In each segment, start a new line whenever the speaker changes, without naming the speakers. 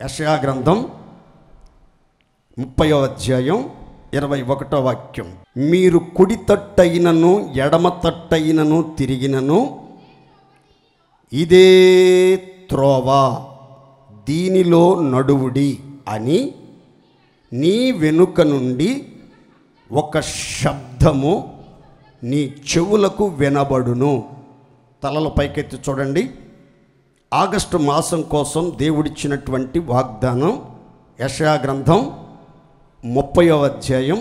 యెషయా గ్రంథం 30వ అధ్యాయం 21వ వాక్యం. మీరు కుడి తట్టయినను ఎడమ తట్టయినను తిరిగినను ఇదే త్రోవ, దీనిలో నడువుడి అని నీ వెనుక నుండి ఒక శబ్దము నీ చెవులకు వినబడును. తలల పైకెత్తి చూడండి. ఆగస్టు మాసం కోసం దేవుడిచ్చినటువంటి వాగ్దానం. యెషయా గ్రంథం 30వ అధ్యాయం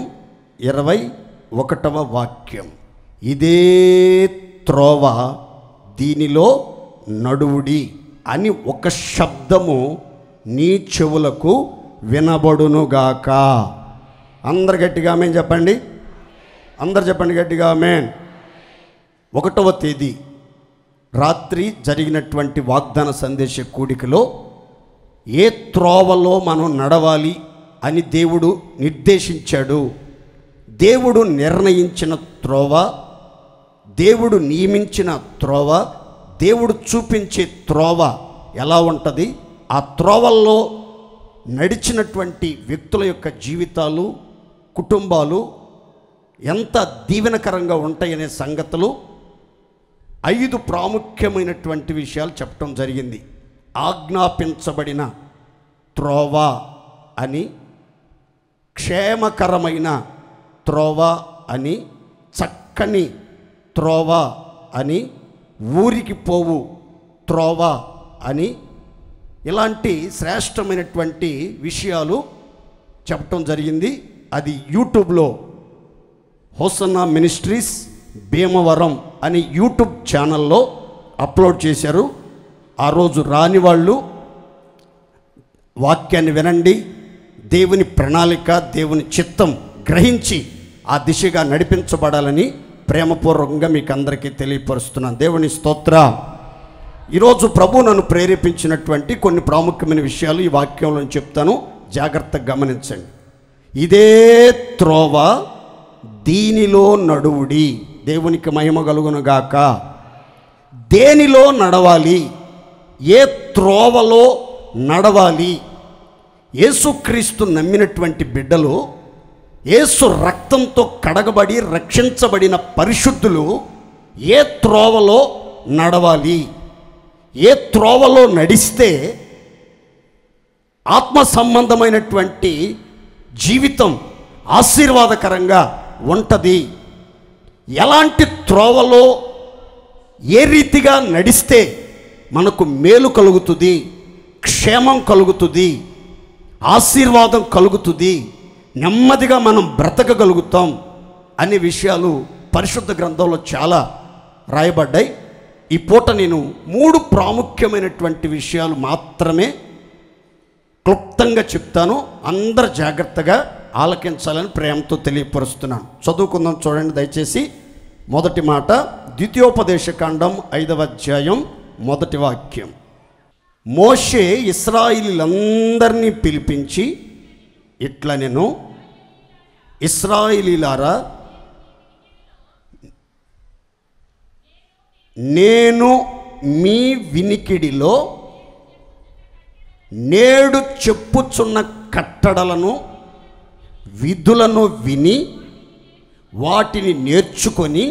21వ వాక్యం. ఇదే త్రోవ, దీనిలో నడువుడి అని ఒక శబ్దము నీ చెవులకు వినబడునుగాక. అందరు గట్టిగా ఆమేన్ చెప్పండి. అందరు చెప్పండి గట్టిగా ఆమేన్. 1వ తేదీ రాత్రి జరిగినటువంటి వాగ్దాన సందేశ కూడికలో ఏ త్రోవలో మనం నడవాలి అని దేవుడు నిర్దేశించాడు. దేవుడు నిర్ణయించిన త్రోవ, దేవుడు నియమించిన త్రోవ, దేవుడు చూపించే త్రోవ ఎలా ఉంటుంది, ఆ త్రోవల్లో నడిచినటువంటి వ్యక్తుల యొక్క జీవితాలు, కుటుంబాలు ఎంత దీవెనకరంగా ఉంటాయనే సంగతులు 5 ప్రాముఖ్యమైనటువంటి విషయాలు చెప్పడం జరిగింది. ఆజ్ఞాపించబడిన త్రోవ అని, క్షేమకరమైన త్రోవ అని, చక్కని త్రోవ అని, ఊరికి పోవు త్రోవ అని, ఇలాంటి శ్రేష్టమైనటువంటి విషయాలు చెప్పడం జరిగింది. అది యూట్యూబ్లో హోసన్నా మినిస్ట్రీస్ భీమవరం అని యూట్యూబ్ ఛానల్లో అప్లోడ్ చేశారు. ఆ రోజు రాని వాళ్ళు వాక్యాన్ని వినండి. దేవుని ప్రణాళిక, దేవుని చిత్తం గ్రహించి ఆ దిశగా నడిపించబడాలని ప్రేమపూర్వకంగా మీకు అందరికీ తెలియపరుస్తున్నాను. దేవుని స్తోత్ర. ఈరోజు ప్రభు నన్ను ప్రేరేపించినటువంటి కొన్ని ప్రాముఖ్యమైన విషయాలు ఈ వాక్యంలో చెప్తాను, జాగ్రత్తగా గమనించండి. ఇదే త్రోవ, దీనిలో నడువుడి. దేవునికి మహిమ కలుగునుగాక. దేనిలో నడవాలి, ఏ త్రోవలో నడవాలి? యేసుక్రీస్తు నమ్మినటువంటి బిడ్డలు, యేసు రక్తంతో కడగబడి రక్షించబడిన పరిశుద్ధులు ఏ త్రోవలో నడవాలి? ఏ త్రోవలో నడిస్తే ఆత్మ సంబంధమైనటువంటి జీవితం ఆశీర్వాదకరంగా ఉంటుంది? ఎలాంటి త్రోవలో ఏ రీతిగా నడిస్తే మనకు మేలు కలుగుతుంది, క్షేమం కలుగుతుంది, ఆశీర్వాదం కలుగుతుంది, నెమ్మదిగా మనం బ్రతకగలుగుతాం అనే విషయాలు పరిశుద్ధ గ్రంథంలో చాలా రాయబడ్డాయి. ఈ పూట నేను 3 ప్రాముఖ్యమైనటువంటి విషయాలు మాత్రమే క్లుప్తంగా చెప్తాను. అందరు జాగ్రత్తగా ఆలకించాలని ప్రేమతో తెలియపరుస్తున్నాను. చదువుకుందాం, చూడండి దయచేసి. మొదటి మాట, ద్వితీయోపదేశకాండం 5వ అధ్యాయం 1వ వాక్యం. మోషే ఇశ్రాయేలీయులందరినీ పిలిపించి ఇట్లా, నేను ఇశ్రాయేలీయులారా, నేను మీ వినికిడిలో నేడు చెప్పుచున్న కట్టడలను, విధులను విని వాటిని నేర్చుకొని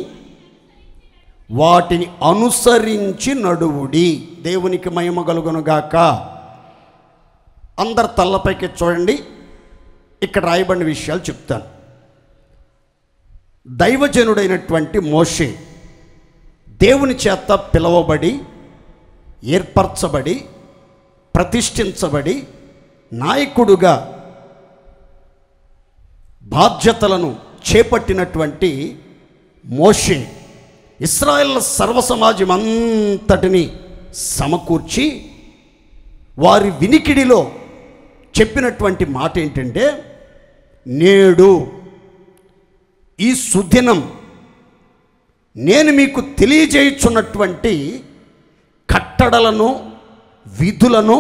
వాటిని అనుసరించి నడువుడి. దేవునికి మహిమ కలుగునుగాక. అందరు తల్లపైకి చూడండి. ఇక్కడ రాయబడిన విషయాలు చెప్తాను. దైవజనుడైనటువంటి మోషే దేవుని చేత పిలవబడి, ఏర్పరచబడి, ప్రతిష్ఠించబడి, నాయకుడుగా బాధ్యతలను చేపట్టినటువంటి మోషే ఇశ్రాయేల్ సర్వసమాజం అంతటిని సమకూర్చి వారి వినికిడిలో చెప్పినటువంటి మాట ఏంటంటే, నేడు ఈ సుదినం నేను మీకు తెలియజేయుచున్నటువంటి కట్టడలను, విధులను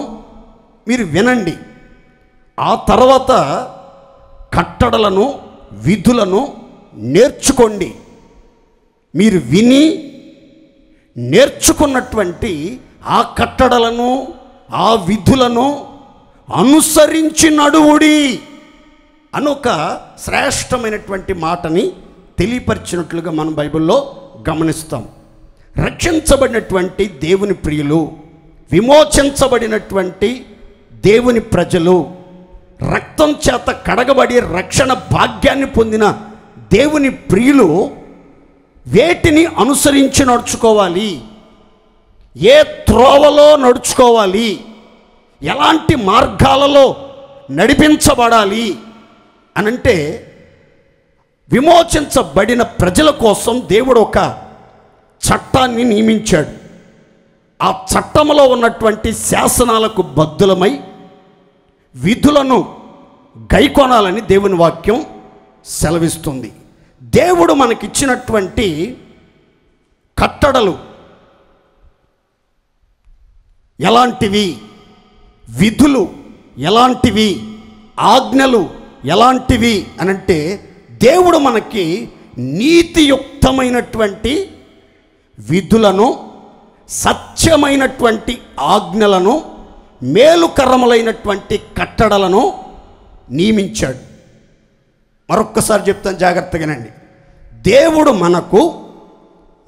మీరు వినండి. ఆ తర్వాత కట్టడలను, విధులను నేర్చుకోండి. మీరు విని నేర్చుకున్నటువంటి ఆ కట్టడలను, ఆ విధులను అనుసరించి నడువుడి అని ఒక శ్రేష్టమైనటువంటి మాటని తెలియపరిచినట్లుగా మనం బైబిల్లో గమనిస్తాం. రక్షించబడినటువంటి దేవుని ప్రియులు, విమోచించబడినటువంటి దేవుని ప్రజలు, రక్తం చేత కడగబడి రక్షణ భాగ్యాన్ని పొందిన దేవుని ప్రియులు వేటిని అనుసరించి నడుచుకోవాలి, ఏ త్రోవలో నడుచుకోవాలి, ఎలాంటి మార్గాలలో నడిపించబడాలి అనంటే, విమోచించబడిన ప్రజల కోసం దేవుడు ఒక చట్టాన్ని నియమించాడు. ఆ చట్టంలో ఉన్నటువంటి శాసనాలకు బద్ధులమై విధులను గైకొనాలని దేవుని వాక్యం సెలవిస్తుంది. దేవుడు మనకిచ్చినటువంటి కట్టడలు ఎలాంటివి, విధులు ఎలాంటివి, ఆజ్ఞలు ఎలాంటివి అనంటే, దేవుడు మనకి నీతియుక్తమైనటువంటి విధులను, సత్యమైనటువంటి ఆజ్ఞలను, మేలుకరములైనటువంటి కట్టడలను నియమించాడు. మరొక్కసారి చెప్తాను, జాగ్రత్తగానండి. దేవుడు మనకు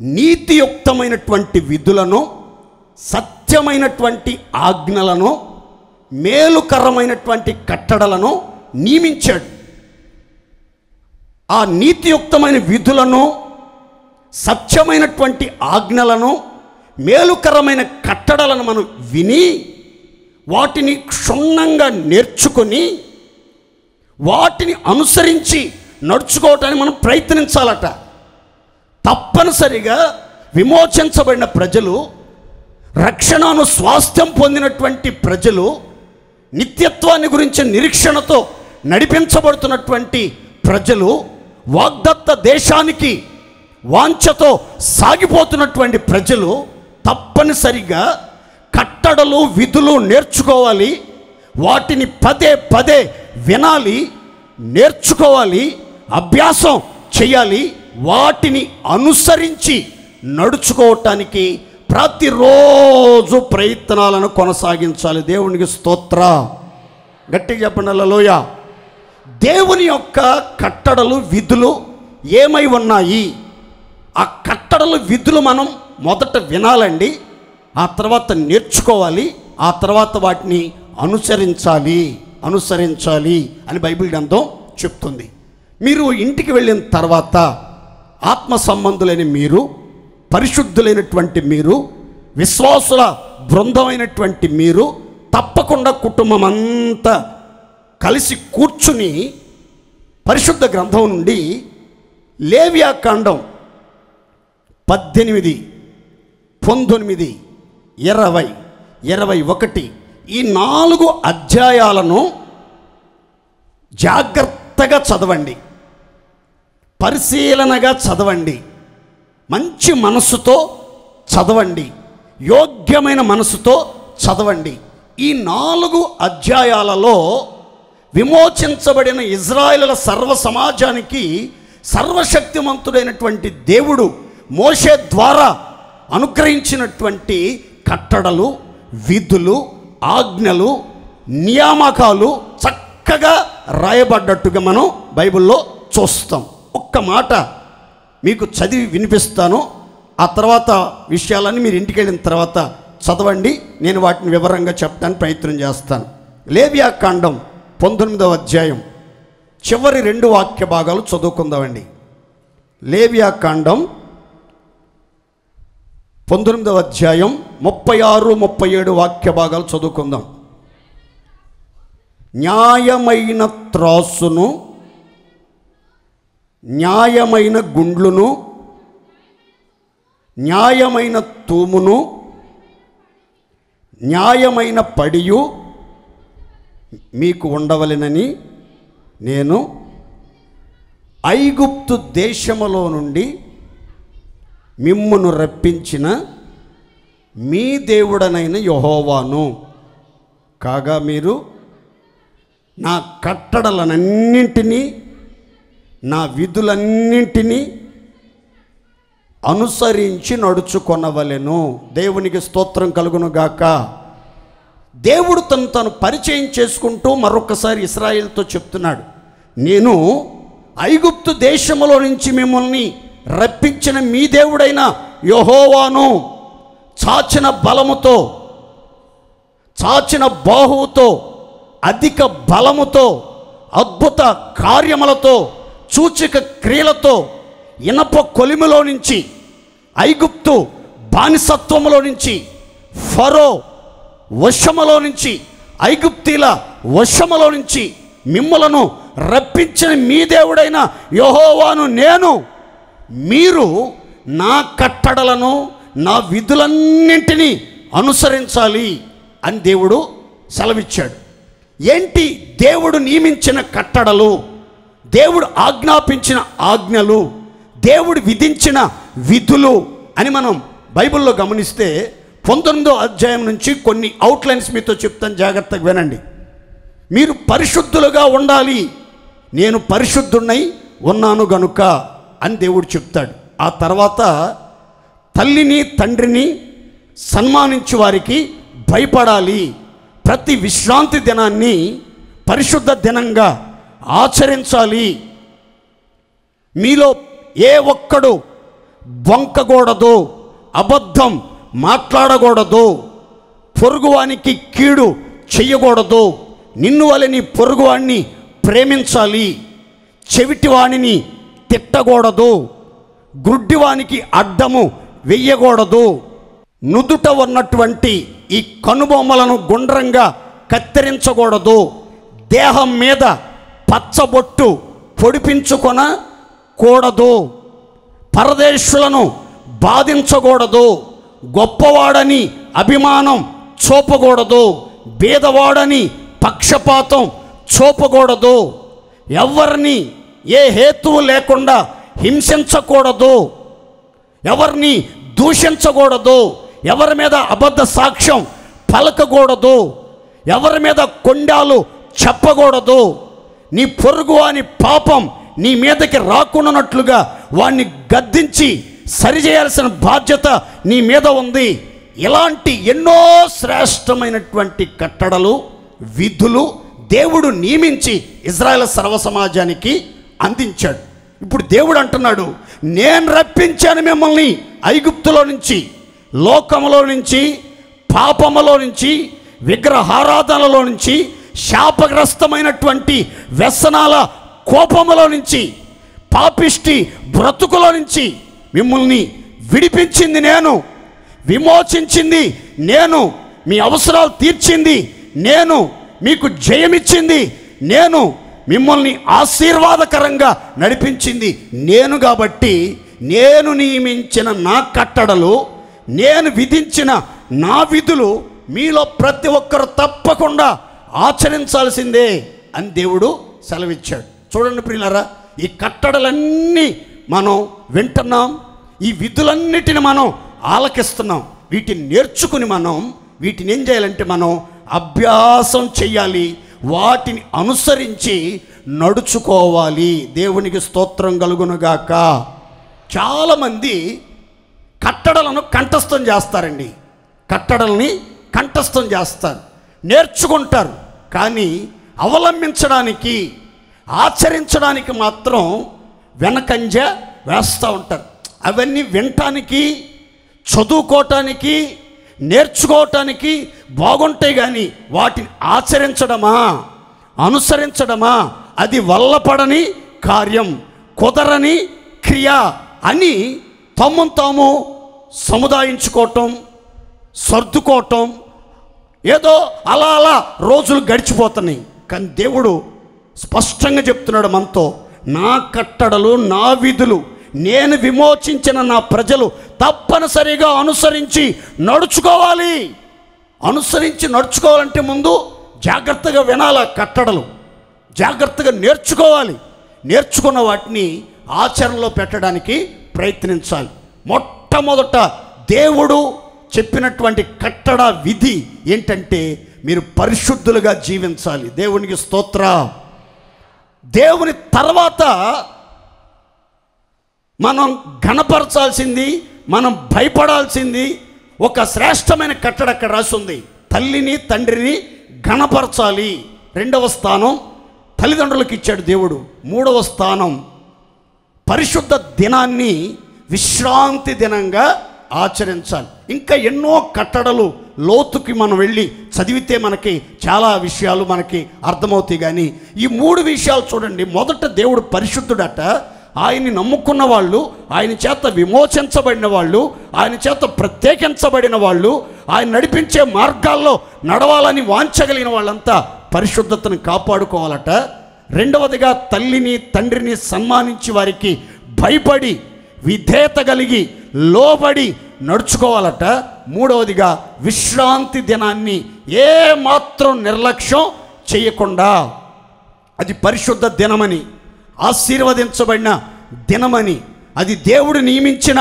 నీతియుక్తమైనటువంటి విధులను, సత్యమైనటువంటి ఆజ్ఞలను, మేలుకరమైనటువంటి కట్టడలను నియమించాడు. ఆ నీతియుక్తమైన విధులను, సత్యమైనటువంటి ఆజ్ఞలను, మేలుకరమైన కట్టడలను మనం విని వాటిని క్షుణ్ణంగా నేర్చుకొని వాటిని అనుసరించి నడుచుకోవటానికి మనం ప్రయత్నించాలట. తప్పనిసరిగా విమోచించబడిన ప్రజలు, రక్షణను స్వాస్థ్యం పొందినటువంటి ప్రజలు, నిత్యత్వాన్ని గురించి నిరీక్షణతో నడిపించబడుతున్నటువంటి ప్రజలు, వాగ్దత్త దేశానికి వాంఛతో సాగిపోతున్నటువంటి ప్రజలు తప్పనిసరిగా కట్టడలు, విధులు నేర్చుకోవాలి. వాటిని పదే పదే వినాలి, నేర్చుకోవాలి, అభ్యాసం చేయాలి. వాటిని అనుసరించి నడుచుకోవటానికి ప్రతిరోజు ప్రయత్నాలను కొనసాగించాలి. దేవునికి స్తోత్ర. గట్టిగా చెప్పండి హల్లెలూయా. దేవుని యొక్క కట్టడలు, విధులు ఏమై ఉన్నాయి? ఆ కట్టడలు, విధులు మనం మొదట వినాలండి, ఆ తర్వాత నేర్చుకోవాలి, ఆ తర్వాత వాటిని అనుసరించాలి అని బైబిల్ గ్రంథం చెప్తుంది. మీరు ఇంటికి వెళ్ళిన తర్వాత ఆత్మ సంబంధులైన మీరు, పరిశుద్ధులైనటువంటి మీరు, విశ్వాసుల బృందమైనటువంటి మీరు తప్పకుండా కుటుంబం అంతా కలిసి కూర్చుని పరిశుద్ధ గ్రంథం నుండి లేవియాకాండం 18, 19, 20, 21 ఈ 4 అధ్యాయాలను జాగ్రత్తగా చదవండి, పరిశీలనగా చదవండి, మంచి మనసుతో చదవండి, యోగ్యమైన మనసుతో చదవండి. ఈ 4 అధ్యాయాలలో విమోచించబడిన ఇజ్రాయేలుల సర్వ సమాజానికి సర్వశక్తిమంతుడైనటువంటి దేవుడు మోషే ద్వారా అనుగ్రహించినటువంటి కట్టడలు, విధులు, ఆజ్ఞలు, నియామకాలు చక్కగా రాయబడ్డట్టుగా మనం బైబిల్లో చూస్తాం. ఒక్క మాట మీకు చదివి వినిపిస్తాను. ఆ తర్వాత విషయాలన్నీ మీరు ఇంటికి వెళ్ళిన తర్వాత చదవండి, నేను వాటిని వివరంగా చెప్పడానికి ప్రయత్నం చేస్తాను. లేవియాకాండం 19వ అధ్యాయం చివరి 2 వాక్య భాగాలు చదువుకుందామండి. లేవియాకాండం 19వ అధ్యాయం 36, 37 వాక్య భాగాలు చదువుకుందాం. న్యాయమైన త్రాసును, న్యాయమైన గుండ్లును, న్యాయమైన తూమును, న్యాయమైన పడియు మీకు ఉండవలెనని నేను ఐగుప్తు దేశములో నుండి మిమ్మును రప్పించిన మీ దేవుడనైన యెహోవాను. కాగా మీరు నా కట్టడలనన్నింటినీ, నా విధులన్నింటినీ అనుసరించి నడుచుకొనవలెను. దేవునికి స్తోత్రం కలుగును గాక. దేవుడు తను పరిచయం చేసుకుంటూ మరొకసారి ఇశ్రాయేలుతో చెప్తున్నాడు, నేను ఐగుప్తు దేశములో నుంచి మిమ్మల్ని రప్పించిన మీ దేవుడైన యెహోవాను, చాచిన బలముతో, చాచిన బాహువుతో, అధిక బలముతో, అద్భుత కార్యములతో, సూచక క్రియలతో, ఇనప కొలిమిలో నుంచి, ఐగుప్తు బానిసత్వములో నుంచి, ఫరో వశములో నుంచి, ఐగుప్తీల వశములో నుంచి మిమ్మలను రప్పించిన మీ దేవుడైన యెహోవాను నేను, మీరు నా కట్టడలను, నా విధులన్నింటినీ అనుసరించాలి అని దేవుడు సెలవిచ్చాడు. ఏంటి దేవుడు నియమించిన కట్టడలు, దేవుడు ఆజ్ఞాపించిన ఆజ్ఞలు, దేవుడు విధించిన విధులు అని మనం బైబిల్లో గమనిస్తే 19వ అధ్యాయం నుంచి కొన్ని అవుట్లైన్స్ మీతో చెప్తాను, జాగ్రత్తగా వినండి. మీరు పరిశుద్ధులుగా ఉండాలి, నేను పరిశుద్ధున్నై ఉన్నాను గనుక అని దేవుడు చెప్తాడు. ఆ తర్వాత తల్లిని తండ్రిని సన్మానించే వారికి భయపడాలి, ప్రతి విశ్రాంతి దినాన్ని పరిశుద్ధ దినంగా ఆచరించాలి, మీలో ఏ ఒక్కడు బొంకకూడదు, అబద్ధం మాట్లాడకూడదు, పొరుగువానికి కీడు చెయ్యకూడదు, నిన్ను వలె నీ పొరుగువాణ్ణి ప్రేమించాలి, చెవిటివాణిని తిట్టకూడదు, గుడ్డివానికి అడ్డము వెయ్యకూడదు, నుదుట ఉన్నటువంటి ఈ కనుబొమ్మలను గుండ్రంగా కత్తిరించకూడదు, దేహం మీద పచ్చబొట్టు పొడిపించుకొనకూడదు, పరదేశులను బాధించకూడదు, గొప్పవాడని అభిమానం చూపకూడదు, బీదవాడని పక్షపాతం చూపకూడదు, ఎవరిని ఏ హేతువు లేకుండా హింసించకూడదు, ఎవరిని దూషించకూడదు, ఎవరి మీద అబద్ధ సాక్ష్యం పలకకూడదు, ఎవరి మీద కొండాలు చెప్పకూడదు, నీ పొరుగు అని పాపం నీ మీదకి రాకుండానట్లుగా వాణ్ణి గద్దించి సరిచేయాల్సిన బాధ్యత నీ మీద ఉంది. ఇలాంటి ఎన్నో శ్రేష్టమైనటువంటి కట్టడలు, విధులు దేవుడు నియమించి ఇజ్రాయేల్ సర్వసమాజానికి అందించాడు. ఇప్పుడు దేవుడు అంటున్నాడు, నేను రప్పించాను మిమ్మల్ని ఐగుప్తులో నుంచి, లోకములో నుంచి, పాపములో నుంచి, విగ్రహారాధనలో నుంచి, శాపగ్రస్తమైనటువంటి వ్యసనాల కోపములో నుంచి, పాపిష్టి బ్రతుకులో నుంచి మిమ్మల్ని విడిపించింది నేను, విమోచించింది నేను, మీ అవసరాలు తీర్చింది నేను, మీకు జయమిచ్చింది నేను, మిమ్మల్ని ఆశీర్వాదకరంగా నడిపించింది నేను. కాబట్టి నేను నియమించిన నా కట్టడలు, నేను విధించిన నా విధులు మీలో ప్రతి ఒక్కరు తప్పకుండా ఆచరించాల్సిందే అని దేవుడు సెలవిచ్చాడు. చూడండి ప్రియులారా, ఈ కట్టడలన్నీ మనం వింటున్నాం, ఈ విధులన్నిటిని మనం ఆలకిస్తున్నాం. వీటిని నేర్చుకుని మనం వీటిని ఏం చేయాలంటే మనం అభ్యాసం చెయ్యాలి, వాటిని అనుసరించి నడుచుకోవాలి. దేవునికి స్తోత్రం కలుగునుగాక. చాలామంది కట్టడలను కంఠస్థం చేస్తారండి, కట్టడల్ని కంఠస్థం చేస్తారు, నేర్చుకుంటారు, కానీ అవలంబించడానికి, ఆచరించడానికి మాత్రం వెనకంజ వేస్తూ ఉంటారు. అవన్నీ వినటానికి, చదువుకోవటానికి, నేర్చుకోవటానికి బాగుంటాయి, కానీ వాటిని ఆచరించడమా, అనుసరించడమా అది వల్లపడని కార్యం, కుదరని క్రియ అని తమ్మును తాము సముదాయించుకోవటం, సర్దుకోవటం, ఏదో అలా అలా రోజులు గడిచిపోతున్నాయి. కానీ దేవుడు స్పష్టంగా చెప్తున్నాడు మనతో, నా కట్టడలు, నా విధులు, నేను విమోచించిన నా ప్రజలు తప్పనిసరిగా అనుసరించి నడుచుకోవాలి. అనుసరించి నడుచుకోవాలంటే ముందు జాగ్రత్తగా వినాలి, కట్టడలు జాగ్రత్తగా నేర్చుకోవాలి. నేర్చుకున్న వాటిని ఆచరణలో పెట్టడానికి ప్రయత్నించాలి. మొట్టమొదట దేవుడు చెప్పినటువంటి కట్టడ విధి ఏంటంటే మీరు పరిశుద్ధులుగా జీవించాలి. దేవునికి స్తోత్ర. దేవుని తర్వాత మనం ఘనపరచాల్సింది, మనం భయపడాల్సింది ఒక శ్రేష్టమైన కట్టడ అక్కడ రాసి ఉంది. తల్లిని తండ్రిని ఘనపరచాలి. రెండవ స్థానం తల్లిదండ్రులకు ఇచ్చాడు దేవుడు. మూడవ స్థానం పరిశుద్ధ దినాన్ని విశ్రాంతి దినంగా ఆచరించాలి. ఇంకా ఎన్నో కట్టడలు లోతుకి మనం వెళ్ళి చదివితే మనకి చాలా విషయాలు మనకి అర్థమవుతాయి. కానీ ఈ మూడు విషయాలు చూడండి. మొదట దేవుడు పరిశుద్ధుడట. ఆయన్ని నమ్ముకున్న వాళ్ళు, ఆయన చేత విమోచించబడిన వాళ్ళు, ఆయన చేత ప్రత్యేకించబడిన వాళ్ళు, ఆయన నడిపించే మార్గాల్లో నడవాలని వాంచగలిగిన వాళ్ళంతా పరిశుద్ధతను కాపాడుకోవాలట. రెండవదిగా తల్లిని తండ్రిని సన్మానించి వారికి భయపడి విధేయత కలిగి లోబడి నడుచుకోవాలట. మూడవదిగా విశ్రాంతి దినాన్ని ఏ మాత్రం నిర్లక్ష్యం చేయకుండా, అది పరిశుద్ధ దినమని, ఆశీర్వదించబడిన దినమని, అది దేవుడు నియమించిన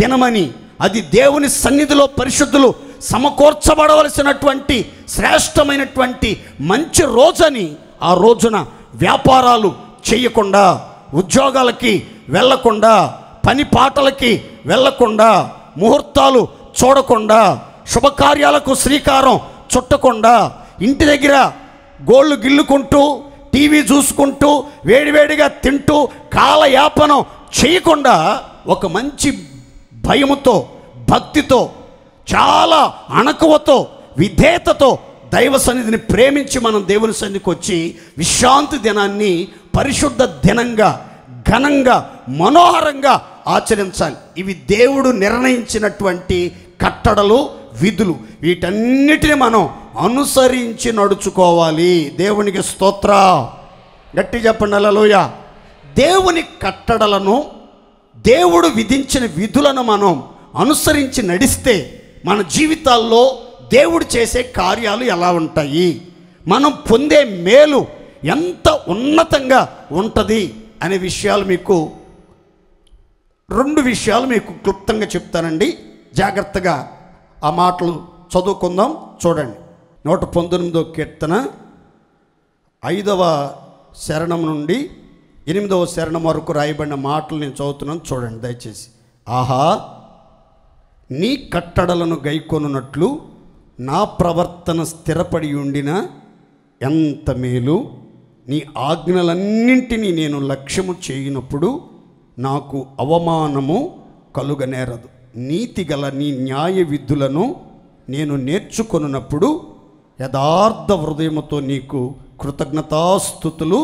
దినమని, అది దేవుని సన్నిధిలో పరిశుద్ధులు సమకూర్చబడవలసినటువంటి శ్రేష్టమైనటువంటి మంచి రోజని, ఆ రోజున వ్యాపారాలు చేయకుండా, ఉద్యోగాలకి వెళ్ళకుండా, పని పాటలకి వెళ్ళకుండా, ముహూర్తాలు చూడకుండా, శుభకార్యాలకు శ్రీకారం చుట్టకుండా, ఇంటి దగ్గర గోళ్ళు గిల్లుకుంటూ టీవీ చూసుకుంటూ వేడివేడిగా తింటూ కాలయాపనం చేయకుండా ఒక మంచి భయముతో, భక్తితో, చాలా అణకువతో, విధేయతతో దైవ సన్నిధిని ప్రేమించి మనం దేవుని సన్నిధికి వచ్చి విశ్రాంతి దినాన్ని పరిశుద్ధ దినంగా, ఘనంగా, మనోహరంగా ఆచరించాలి. ఇవి దేవుడు నిర్ణయించినటువంటి కట్టడలు, విధులు. వీటన్నిటిని మనం అనుసరించి నడుచుకోవాలి. దేవునికి స్తోత్ర. గట్టి చెప్పండి హల్లెలూయా. దేవుని కట్టడలను, దేవుడు విధించిన విధులను మనం అనుసరించి నడిస్తే మన జీవితాల్లో దేవుడు చేసే కార్యాలు ఎలా ఉంటాయి, మనం పొందే మేలు ఎంత ఉన్నతంగా ఉంటుంది అనే విషయాలు మీకు రెండు విషయాలు మీకు క్లుప్తంగా చెప్తానండి. జాగ్రత్తగా ఆ మాటలు చదువుకుందాం. చూడండి, 119వ కీర్తన 5వ శరణం నుండి 8వ శరణం వరకు రాయబడిన మాటలు నేను చదువుతున్నాను. చూడండి దయచేసి. ఆహా, నీ కట్టడలను గైకొనున్నట్లు నా ప్రవర్తన స్థిరపడి ఉండిన ఎంత మేలు. నీ ఆజ్ఞలన్నింటినీ నేను లక్ష్యము చేయనప్పుడు నాకు అవమానము కలుగనేరదు. నీతిగల నీ న్యాయ విధులను నేను నేర్చుకొనున్నప్పుడు యథార్థ హృదయముతో నీకు కృతజ్ఞతాస్తుతులు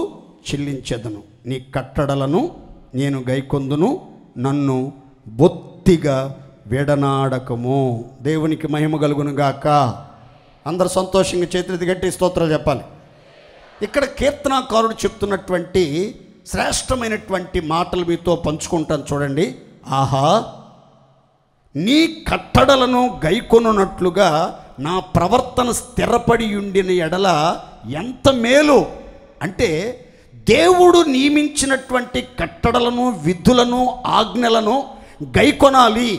చెల్లించెదను. నీ కట్టడలను నేను గైకొందును, నన్ను బొత్తిగా విడనాడకము. దేవునికి మహిమ కలుగును గాక. అందరు సంతోషంగా చేతులెత్తి గట్టి స్తోత్రాలు చెప్పాలి. ఇక్కడ కీర్తనాకారుడు చెప్తున్నటువంటి శ్రేష్టమైనటువంటి మాటలు మీతో పంచుకుంటాను. చూడండి. ఆహా, నీ కట్టడలను గైకొనున్నట్లుగా నా ప్రవర్తన స్థిరపడి ఉండిన ఎడల ఎంత మేలు. అంటే దేవుడు నియమించినటువంటి కట్టడలను, విధులను, ఆజ్ఞలను గైకొనాలి,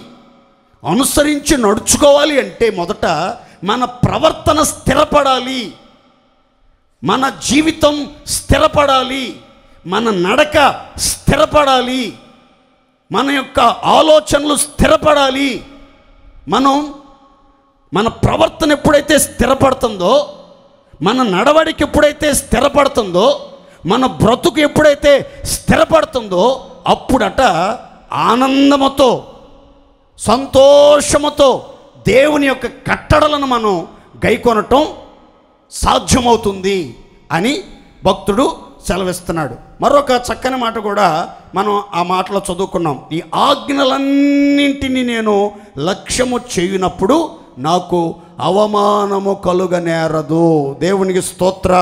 అనుసరించి నడుచుకోవాలి అంటే మొదట మన ప్రవర్తన స్థిరపడాలి, మన జీవితం స్థిరపడాలి, మన నడక స్థిరపడాలి, మన యొక్క ఆలోచనలు స్థిరపడాలి. మన ప్రవర్తన ఎప్పుడైతే స్థిరపడుతుందో, మన నడవడికి ఎప్పుడైతే స్థిరపడుతుందో, మన బ్రతుకు ఎప్పుడైతే స్థిరపడుతుందో అప్పుడట ఆనందముతో, సంతోషముతో దేవుని యొక్క కట్టడలను మనం గైకొనటం సాధ్యమవుతుంది అని భక్తుడు సెలవిస్తున్నాడు. మరొక చక్కని మాట కూడా మనం ఆ మాటలో చదువుకున్నాం. ఈ ఆజ్ఞలన్నింటినీ నేను లక్ష్యము చేయనప్పుడు నాకు అవమానము కలుగనేరదు. దేవునికి స్తోత్ర.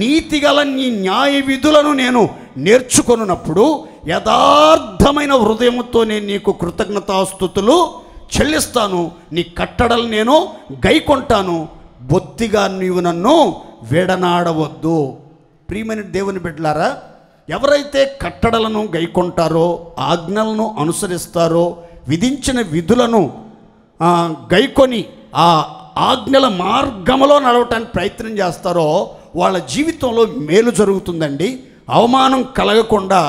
నీతిగల నీ న్యాయ విధులను నేను నేర్చుకొనున్నప్పుడు యథార్థమైన హృదయముతో నేను నీకు కృతజ్ఞతాస్తుతులు చెల్లిస్తాను. నీ కట్టడలు నేను గైకొంటాను. బొత్తిగా నీవు నన్ను విడనాడవద్దు. ప్రియమైన దేవుని బిడ్డలారా, ఎవరైతే కట్టడలను గైకొంటారో, ఆజ్ఞలను అనుసరిస్తారో, విధించిన విధులను గైకొని ఆ ఆజ్ఞల మార్గంలో నడవటానికి ప్రయత్నం చేస్తారో వాళ్ళ జీవితంలో మేలు జరుగుతుందండి. అవమానం కలగకుండా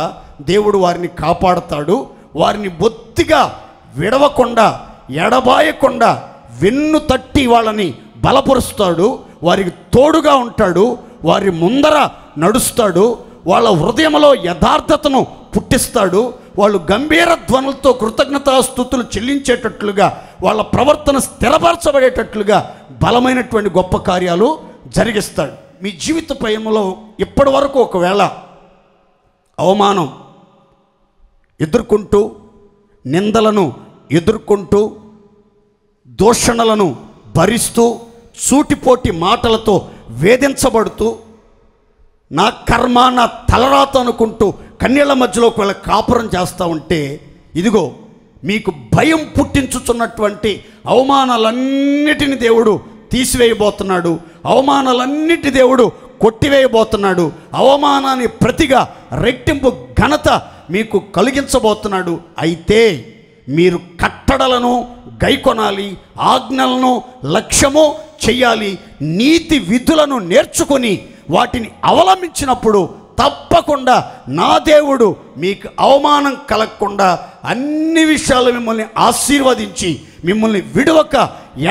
దేవుడు వారిని కాపాడతాడు. వారిని బొత్తిగా విడవకుండా, ఎడబాయకుండా, వెన్ను తట్టి వాళ్ళని బలపరుస్తాడు, వారికి తోడుగా ఉంటాడు, వారి ముందర నడుస్తాడు, వాళ్ళ హృదయంలో యథార్థతను పుట్టిస్తాడు. వాళ్ళు గంభీర ధ్వనులతో కృతజ్ఞతాస్తుతులు చెల్లించేటట్లుగా, వాళ్ళ ప్రవర్తన స్థిరపరచబడేటట్లుగా బలమైనటువంటి గొప్ప కార్యాలు జరిగిస్తాడు. మీ జీవిత పయనంలో ఇప్పటి వరకు ఒకవేళ అవమానం ఎదుర్కొంటూ, నిందలను ఎదుర్కొంటూ, దూషణలను భరిస్తూ, సూటిపోటి మాటలతో వేధించబడుతూ, నా కర్మ నా తలరాత అనుకుంటూ కన్నీళ్ల మధ్యలో ఒకవేళ కాపురం చేస్తూ ఉంటే, ఇదిగో మీకు భయం పుట్టించుచున్నటువంటి అవమానాలన్నిటిని దేవుడు తీసివేయబోతున్నాడు. అవమానాలన్నిటి దేవుడు కొట్టివేయబోతున్నాడు. అవమానాన్ని ప్రతిగా రెట్టింపు ఘనత మీకు కలిగించబోతున్నాడు. అయితే మీరు కట్టడలను గైకొనాలి, ఆజ్ఞలను లక్ష్యము చెయ్యాలి, నీతి విధులను నేర్చుకొని వాటిని అవలంబించినప్పుడు తప్పకుండా నా దేవుడు మీకు అవమానం కలగకుండా అన్ని విషయాలు మిమ్మల్ని ఆశీర్వదించి, మిమ్మల్ని విడవక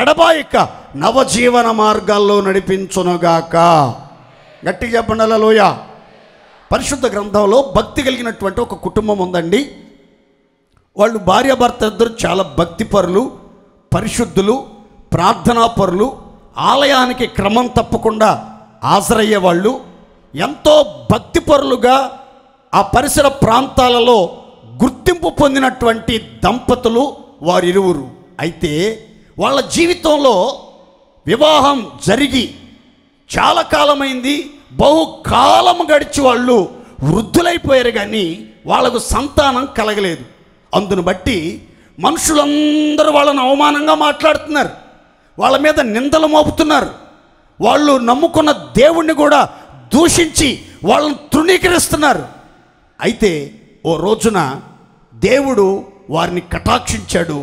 ఎడబాయక నవజీవన మార్గాల్లో నడిపించునుగాక. గట్టిగా చెప్పండి హల్లెలూయా. పరిశుద్ధ గ్రంథంలో భక్తి కలిగినటువంటి ఒక కుటుంబం ఉందండి. వాళ్ళు భార్యాభర్త ఇద్దరు చాలా భక్తిపరులు, పరిశుద్ధులు, ప్రార్థనాపరులు, ఆలయానికి క్రమం తప్పకుండా హాజరయ్యేవాళ్ళు. ఎంతో భక్తిపరులుగా ఆ పరిసర ప్రాంతాలలో గుర్తింపు పొందినటువంటి దంపతులు వారిరువురు. అయితే వాళ్ళ జీవితంలో వివాహం జరిగి చాలా కాలమైంది, బహుకాలం గడిచి వాళ్ళు వృద్ధులైపోయారు, కానీ వాళ్ళకు సంతానం కలగలేదు. అందును బట్టి మనుషులందరూ వాళ్ళని అవమానంగా మాట్లాడుతున్నారు, వాళ్ళ మీద నిందలు మోపుతున్నారు. వాళ్ళు నమ్ముకున్న దేవుణ్ణి కూడా దూషించి వాళ్ళని తృణీకరిస్తున్నారు. అయితే ఓ రోజున దేవుడు వారిని కటాక్షించాడు,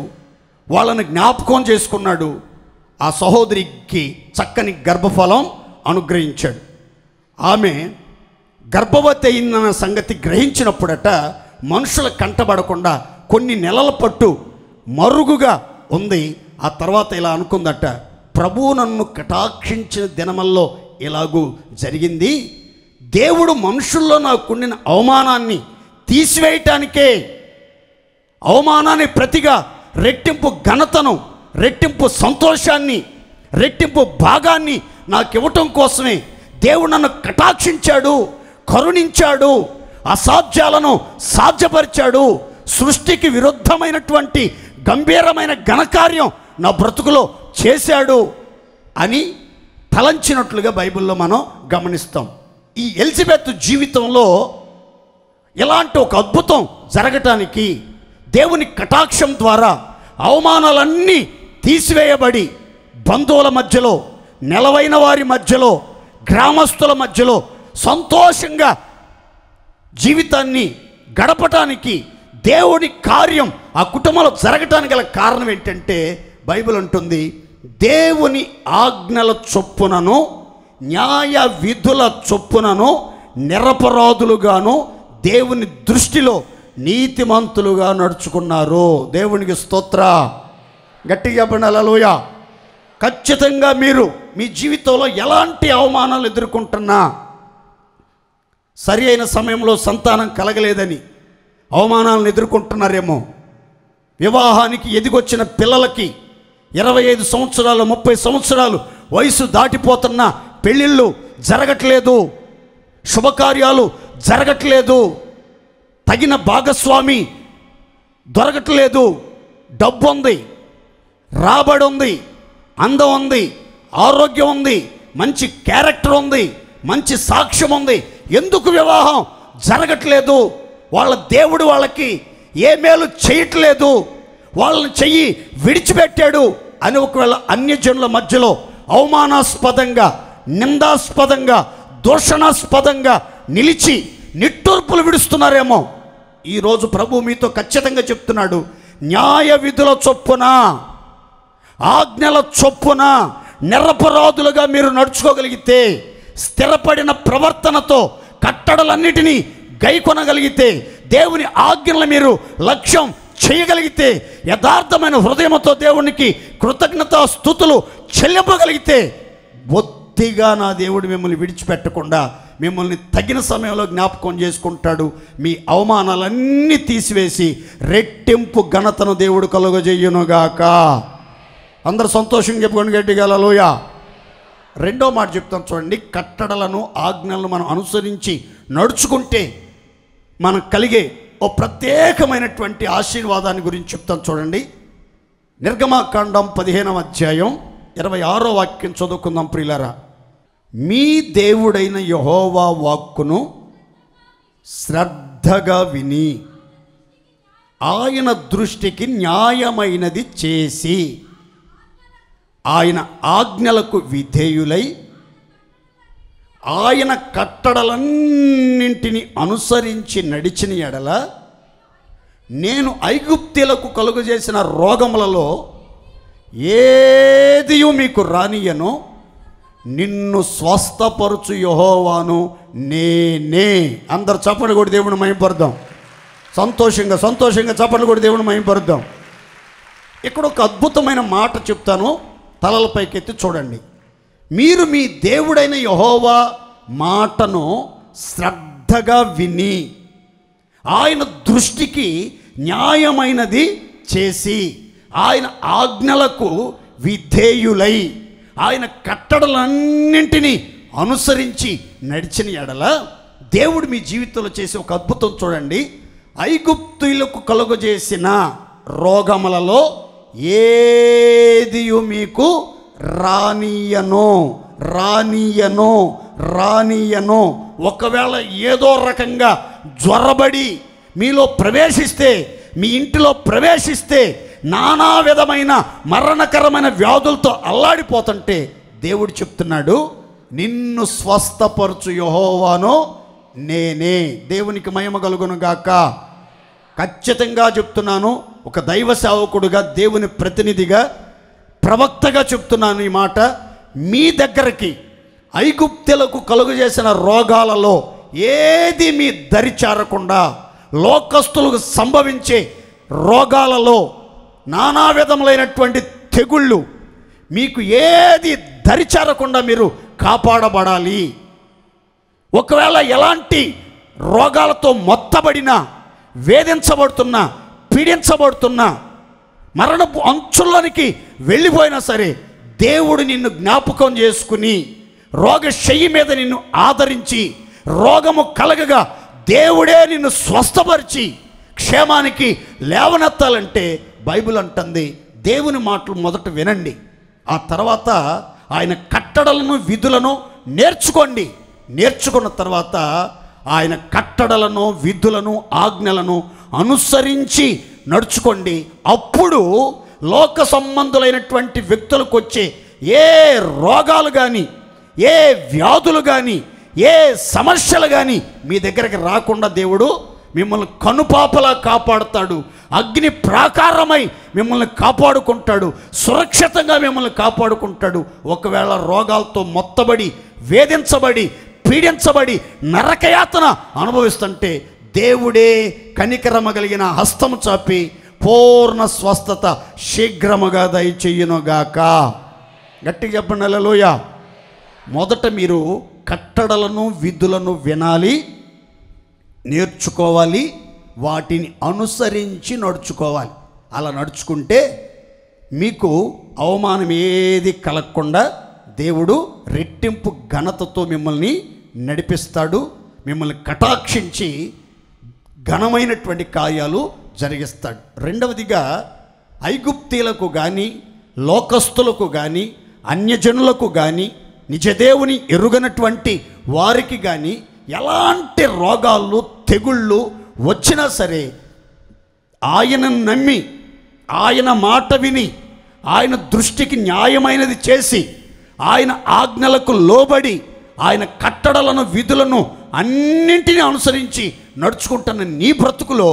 వాళ్ళని జ్ఞాపకం చేసుకున్నాడు. ఆ సహోదరికి చక్కని గర్భఫలం అనుగ్రహించాడు. ఆమె గర్భవతి అయిన సంగతి గ్రహించినప్పుడట మనుషుల కంటబడకుండా కొన్ని నెలల పట్టు మరుగుగా ఉంది. ఆ తర్వాత ఇలా అనుకుందట, ప్రభువు నన్ను కటాక్షించిన దినమల్లో ఇలాగూ జరిగింది. దేవుడు మనుషుల్లో నాకుండిన అవమానాన్ని తీసివేయటానికే, అవమానాన్ని ప్రతిగా రెట్టింపు ఘనతను, రెట్టింపు సంతోషాన్ని, రెట్టింపు భాగాన్ని నాకు ఇవ్వటం కోసమే దేవుడు నన్ను కటాక్షించాడు, కరుణించాడు, అసాధ్యాలను సాధ్యపరిచాడు, సృష్టికి విరుద్ధమైనటువంటి గంభీరమైన ఘనకార్యం నా బ్రతుకులో చేశాడు అని తలంచినట్లుగా బైబిల్లో మనం గమనిస్తాం. ఈ ఎలిజబెత్ జీవితంలో ఇలాంటి ఒక అద్భుతం జరగటానికి దేవుని కటాక్షం ద్వారా అవమానాలన్నీ తీసివేయబడి బంధువుల మధ్యలో, నెలవైన వారి మధ్యలో, గ్రామస్తుల మధ్యలో సంతోషంగా జీవితాన్ని గడపటానికి దేవుని కార్యం ఆ కుటుంబంలో జరగటానికి గల కారణం ఏంటంటే, బైబిల్ అంటుంది, దేవుని ఆజ్ఞల చొప్పునను న్యాయ విధుల చొప్పునను నిరపరాధులుగాను దేవుని దృష్టిలో నీతిమంతులుగా నడుచుకున్నారు. దేవునికి స్తోత్ర. గట్టిగా చెప్పండి హల్లెలూయా. ఖచ్చితంగా మీరు మీ జీవితంలో ఎలాంటి అవమానాలు ఎదుర్కొంటున్నా, సరి అయిన సమయంలో సంతానం కలగలేదని అవమానాలను ఎదుర్కొంటున్నారేమో, వివాహానికి ఎదిగొచ్చిన పిల్లలకి 25 సంవత్సరాలు 30 సంవత్సరాలు వయసు దాటిపోతున్న పెళ్ళిళ్ళు జరగట్లేదు, శుభకార్యాలు జరగట్లేదు, తగిన భాగస్వామి దొరకట్లేదు. డబ్బు ఉంది, రాబడి ఉంది, అందం ఉంది, ఆరోగ్యం ఉంది, మంచి క్యారెక్టర్ ఉంది, మంచి సాక్ష్యం ఉంది. ఎందుకు వివాహం జరగట్లేదు? వాళ్ళ దేవుడు వాళ్ళకి ఏ మేలు చేయట్లేదు, వాళ్ళని చెయ్యి విడిచిపెట్టాడు అని ఒకవేళ అన్యజనుల మధ్యలో అవమానాస్పదంగా, నిందాస్పదంగా, దూషణాస్పదంగా నిలిచి నిట్టూర్పులు విడుస్తున్నారేమో. ఈరోజు ప్రభు మీతో ఖచ్చితంగా చెప్తున్నాడు, న్యాయ విధుల చొప్పున, ఆజ్ఞల చొప్పున నిరపరాధులుగా మీరు నడుచుకోగలిగితే, స్థిరపడిన ప్రవర్తనతో కట్టడలన్నిటినీ గైకొనగలిగితే, దేవుని ఆజ్ఞలు మీరు లక్ష్యం చేయగలిగితే, యథార్థమైన హృదయంతో దేవునికి కృతజ్ఞతా స్తుతులు చెల్లింపగలిగితే బొత్తిగా నా దేవుడు మిమ్మల్ని విడిచిపెట్టకుండా మిమ్మల్ని తగిన సమయంలో జ్ఞాపకం చేసుకుంటాడు. మీ అవమానాలన్నీ తీసివేసి రెట్టింపు ఘనతను దేవుడు కలుగజేయునుగాక. అందరూ సంతోషంగా చెప్పుకోండి గట్టిగా హల్లెలూయా. రెండో మాట చెప్తాను చూడండి. కట్టడలను ఆజ్ఞలను మనం అనుసరించి నడుచుకుంటే మనకు కలిగే ఓ ప్రత్యేకమైనటువంటి ఆశీర్వాదాన్ని గురించి చెప్తాను చూడండి. నిర్గమకాండం 15వ అధ్యాయం 26వ వాక్యం చదువుకుందాం ప్రియులారా. మీ దేవుడైన యెహోవా వాక్కును శ్రద్ధగా విని ఆయన దృష్టికి న్యాయమైనది చేసి ఆయన ఆజ్ఞలకు విధేయులై ఆయన కట్టడలన్నింటిని అనుసరించి నడిచిన ఎడల నేను ఐగుప్తీయులకు కలుగజేసిన రోగములలో ఏదియు మీకు రానియను, నిన్ను స్వస్థపరచు యెహోవాను నేనే. అందరు చప్పట్లు కొట్టి దేవుని మహిమపరుద్దాం. సంతోషంగా చప్పట్లు కొట్టి దేవుని మహిమపరుద్దాం. ఇక్కడ ఒక అద్భుతమైన మాట చెప్తాను, తలల పైకెత్తి చూడండి. మీరు మీ దేవుడైన యెహోవా మాటను శ్రద్ధగా విని ఆయన దృష్టికి న్యాయమైనది చేసి ఆయన ఆజ్ఞలకు విధేయులై ఆయన కట్టడలన్నింటినీ అనుసరించి నడిచిన ఎడల దేవుడు మీ జీవితంలో చేసే ఒక అద్భుతం చూడండి. ఐగుప్తీయులకు కలుగజేసిన రోగములలో ఏదియు మీకు రానియను. ఒకవేళ ఏదో రకంగా జ్వరబడి మీలో ప్రవేశిస్తే, మీ ఇంటిలో ప్రవేశిస్తే, నానా విధమైన మరణకరమైన వ్యాధులతో అల్లాడిపోతుంటే దేవుడు చెప్తున్నాడు, నిన్ను స్వస్థపరచు యెహోవాను నేనే. దేవునికి మహిమ కలుగును గాక. ఖచ్చితంగా చెప్తున్నాను, ఒక దైవ సేవకుడుగా, దేవుని ప్రతినిధిగా, ప్రవక్తగా చెప్తున్నాను ఈ మాట. మీ దగ్గరికి ఐగుప్తులకు కలుగజేసిన రోగాలలో ఏది మీ దరి చేరకుండా, లోకస్తులకు సంభవించే రోగాలలో, నానా విధములైనటువంటి తెగుళ్ళు మీకు ఏది దరి చేరకుండా మీరు కాపాడబడాలి. ఒకవేళ ఎలాంటి రోగాలతో మొత్తబడినా, వేధించబడుతున్నా, పీడించబడుతున్నా, మరణపు అంచుల్లోనికి వెళ్ళిపోయినా సరే దేవుడు నిన్ను జ్ఞాపకం చేసుకుని రోగశయ్యి మీద నిన్ను ఆదరించి రోగము కలగగా దేవుడే నిన్ను స్వస్థపరిచి క్షేమానికి లేవనెత్తాలంటే బైబిల్ అంటుంది, దేవుని మాటలు మొదట వినండి, ఆ తర్వాత ఆయన కట్టడలను విధులను నేర్చుకోండి. నేర్చుకున్న తర్వాత ఆయన కట్టడలను విధులను ఆజ్ఞలను అనుసరించి నడుచుకోండి. అప్పుడు లోక సంబంధులైనటువంటి వ్యక్తులకు వచ్చే ఏ రోగాలు కానీ, ఏ వ్యాధులు కానీ, ఏ సమస్యలు కానీ మీ దగ్గరికి రాకుండా దేవుడు మిమ్మల్ని కనుపాపలా కాపాడుతాడు. అగ్ని ప్రాకారమై మిమ్మల్ని కాపాడుకుంటాడు. సురక్షితంగా మిమ్మల్ని కాపాడుకుంటాడు. ఒకవేళ రోగాలతో మొత్తబడి, వేధించబడి, పీడించబడి, నరకయాతన అనుభవిస్తుంటే దేవుడే కనికరమ కలిగిన హస్తము చాపి పూర్ణ స్వస్థత శీఘ్రముగా దయచేయునుగాక. గట్టిగా చెప్పండి హల్లెలూయా. మొదట మీరు కట్టడలను విధులను వినాలి, నేర్చుకోవాలి, వాటిని అనుసరించి నడుచుకోవాలి. అలా నడుచుకుంటే మీకు అవమానం ఏది కలగకుండా దేవుడు రెట్టింపు ఘనతతో మిమ్మల్ని నడిపిస్తాడు. మిమ్మల్ని కటాక్షించి ఘనమైనటువంటి కార్యాలు జరిగిస్తాడు. రెండవదిగా, ఐగుప్తీయులకు కానీ, లోకస్తులకు కానీ, అన్యజనులకు కానీ, నిజదేవుని ఎరుగనటువంటి వారికి కానీ ఎలాంటి రోగాలు, తెగుళ్ళు వచ్చినా సరే ఆయనను నమ్మి, ఆయన మాట విని, ఆయన దృష్టికి న్యాయమైనది చేసి, ఆయన ఆజ్ఞలకు లోబడి, ఆయన కట్టడలను విధులను అన్నింటినీ అనుసరించి నడుచుకుంటున్న నీ బ్రతుకులో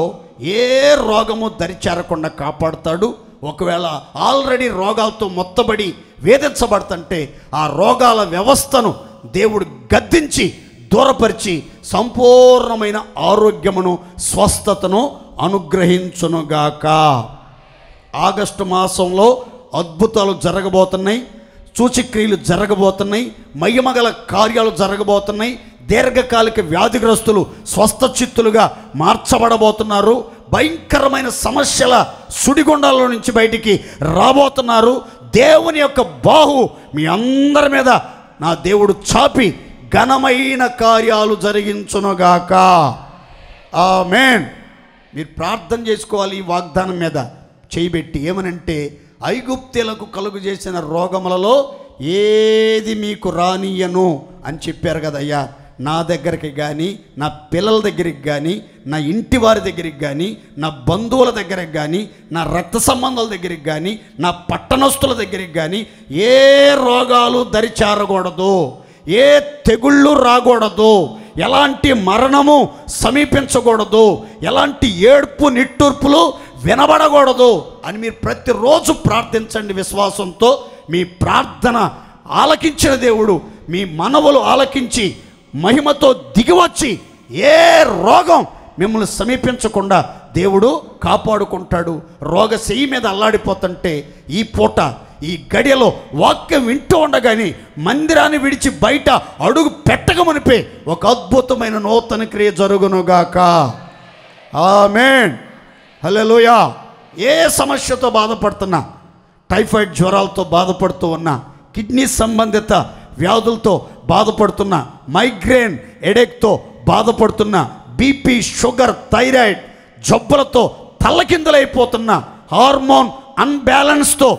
ఏ రోగము దరిచేరకుండా కాపాడుతాడు. ఒకవేళ ఆల్రెడీ రోగాలతో మొత్తబడి వేధించబడుతుంటే ఆ రోగాల వ్యవస్థను దేవుడు గద్దించి దూరపరిచి సంపూర్ణమైన ఆరోగ్యమును, స్వస్థతను అనుగ్రహించునుగాక. ఆగస్టు మాసంలో అద్భుతాలు జరగబోతున్నాయి. సూచక్రియలు జరగబోతున్నాయి, మహిమగల కార్యాలు జరగబోతున్నాయి. దీర్ఘకాలిక వ్యాధిగ్రస్తులు స్వస్థచిత్తులుగా మార్చబడబోతున్నారు. భయంకరమైన సమస్యల సుడిగుండాల నుంచి బయటికి రాబోతున్నారు. దేవుని యొక్క బాహు మీ అందరి మీద నా దేవుడు చాపి ఘనమైన కార్యాలు జరిగించునుగాక. ఆమేన్. మీరు ప్రార్థన చేసుకోవాలి. ఈ వాగ్దానం మీద చేయబెట్టి ఏమనంటే, ఐగుప్తీయులకు కలుగు చేసిన రోగములలో ఏది మీకు రానియను అని చెప్పారు కదయ్యా. నా దగ్గరికి కానీ, నా పిల్లల దగ్గరికి కానీ, నా ఇంటి వారి దగ్గరికి కానీ, నా బంధువుల దగ్గరికి కానీ, నా రక్త సంబంధాల దగ్గరికి కానీ, నా పట్టణస్తుల దగ్గరికి కానీ ఏ రోగాలు దరిచేరకూడదు, ఏ తెగుళ్ళు రాకూడదు, ఎలాంటి మరణము సమీపించకూడదు, ఎలాంటి ఏడ్పు నిట్టూర్పులు వినబడకూడదు అని మీరు ప్రతిరోజు ప్రార్థించండి. విశ్వాసంతో మీ ప్రార్థన ఆలకించిన దేవుడు మీ మనవులు ఆలకించి మహిమతో దిగివచ్చి ఏ రోగం మిమ్మల్ని సమీపించకుండా దేవుడు కాపాడుకుంటాడు. రోగశయ్యి మీద అల్లాడిపోతుంటే ఈ పూట ఈ గడియలో వాక్యం వింటూ ఉండగానే మందిరాన్ని విడిచి బయట అడుగు పెట్టకమునిపే ఒక అద్భుతమైన నూతన క్రియ జరుగునుగాక. ఆమేన్. హల్లెలూయా. ఏ సమస్యతో బాధపడుతున్నా, టైఫాయిడ్ జ్వరాలతో బాధపడుతూ ఉన్నా, కిడ్నీ సంబంధిత వ్యాధులతో బాధపడుతున్నా, మైగ్రేన్ హెడేక్తో బాధపడుతున్నా, బీపీ, షుగర్, థైరాయిడ్ జబ్బులతో తల్లకిందులైపోతున్నా, హార్మోన్ అన్బ్యాలెన్స్తో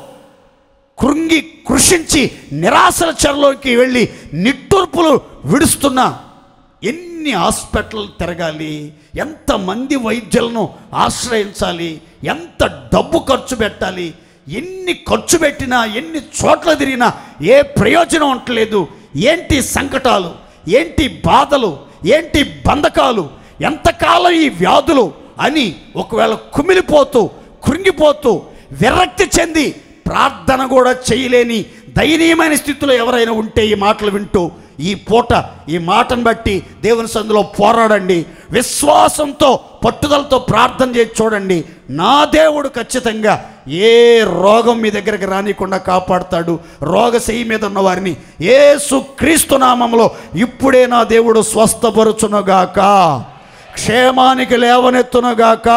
కృంగి కృషించి నిరాశల చెరలోకి వెళ్ళి నిట్టూర్పులు విడుస్తున్నా, ఎన్ని హాస్పిటల్ తిరగాలి, ఎంతమంది వైద్యులను ఆశ్రయించాలి, ఎంత డబ్బు ఖర్చు పెట్టాలి, ఎన్ని ఖర్చు పెట్టినా ఎన్ని చోట్ల తిరిగినా ఏ ప్రయోజనం ఉండలేదు. ఏంటి సంకటాలు, ఏంటి బాధలు, ఏంటి బంధకాలు, ఎంతకాలం ఈ వ్యాధులు అని ఒకవేళ కుమిలిపోతూ కృంగిపోతూ విరక్తి చెంది ప్రార్థన కూడా చేయలేని దయనీయమైన స్థితిలో ఎవరైనా ఉంటే ఈ మాటలు వింటూ ఈ పూట ఈ మాటను బట్టి దేవుని సన్నిధిలో పోరాడండి. విశ్వాసంతో పట్టుదలతో ప్రార్థన చేసి చూడండి. నా దేవుడు ఖచ్చితంగా ఏ రోగం మీ దగ్గరికి రానికుండా కాపాడుతాడు. రోగశయ్యి మీద ఉన్న వారిని యేసుక్రీస్తు నామములో ఇప్పుడే నా దేవుడు స్వస్థపరుచునుగాక, క్షేమానికి లేవనెత్తునుగాక,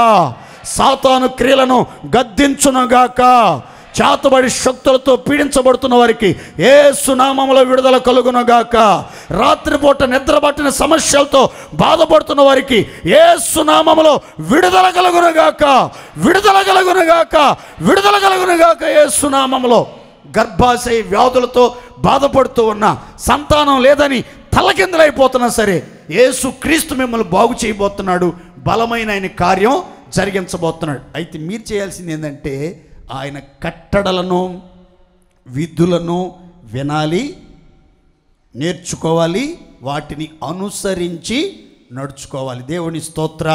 సాతాను క్రియలను గద్దించునుగాక. చాతబడి శక్తులతో పీడించబడుతున్న వారికి యేసు నామములో విడుదల కలుగునుగాక. రాత్రిపూట నిద్రపట్టిన సమస్యలతో బాధపడుతున్న వారికి యేసు నామములో విడుదల కలుగునుగాక, విడుదల కలుగునుగాక, విడుదల కలుగునుగాక యేసు నామములో. గర్భాశయ వ్యాధులతో బాధపడుతూ ఉన్న, సంతానం లేదని తలకిందులైపోతున్నా సరే యేసు క్రీస్తు మిమ్మల్ని బాగు చేయబోతున్నాడు. బలమైన ఆయన కార్యం జరిగించబోతున్నాడు. అయితే మీరు చేయాల్సింది ఏంటంటే, ఆయన కట్టడలను విధులను వినాలి, నేర్చుకోవాలి, వాటిని అనుసరించి నడుచుకోవాలి. దేవుని స్తోత్ర.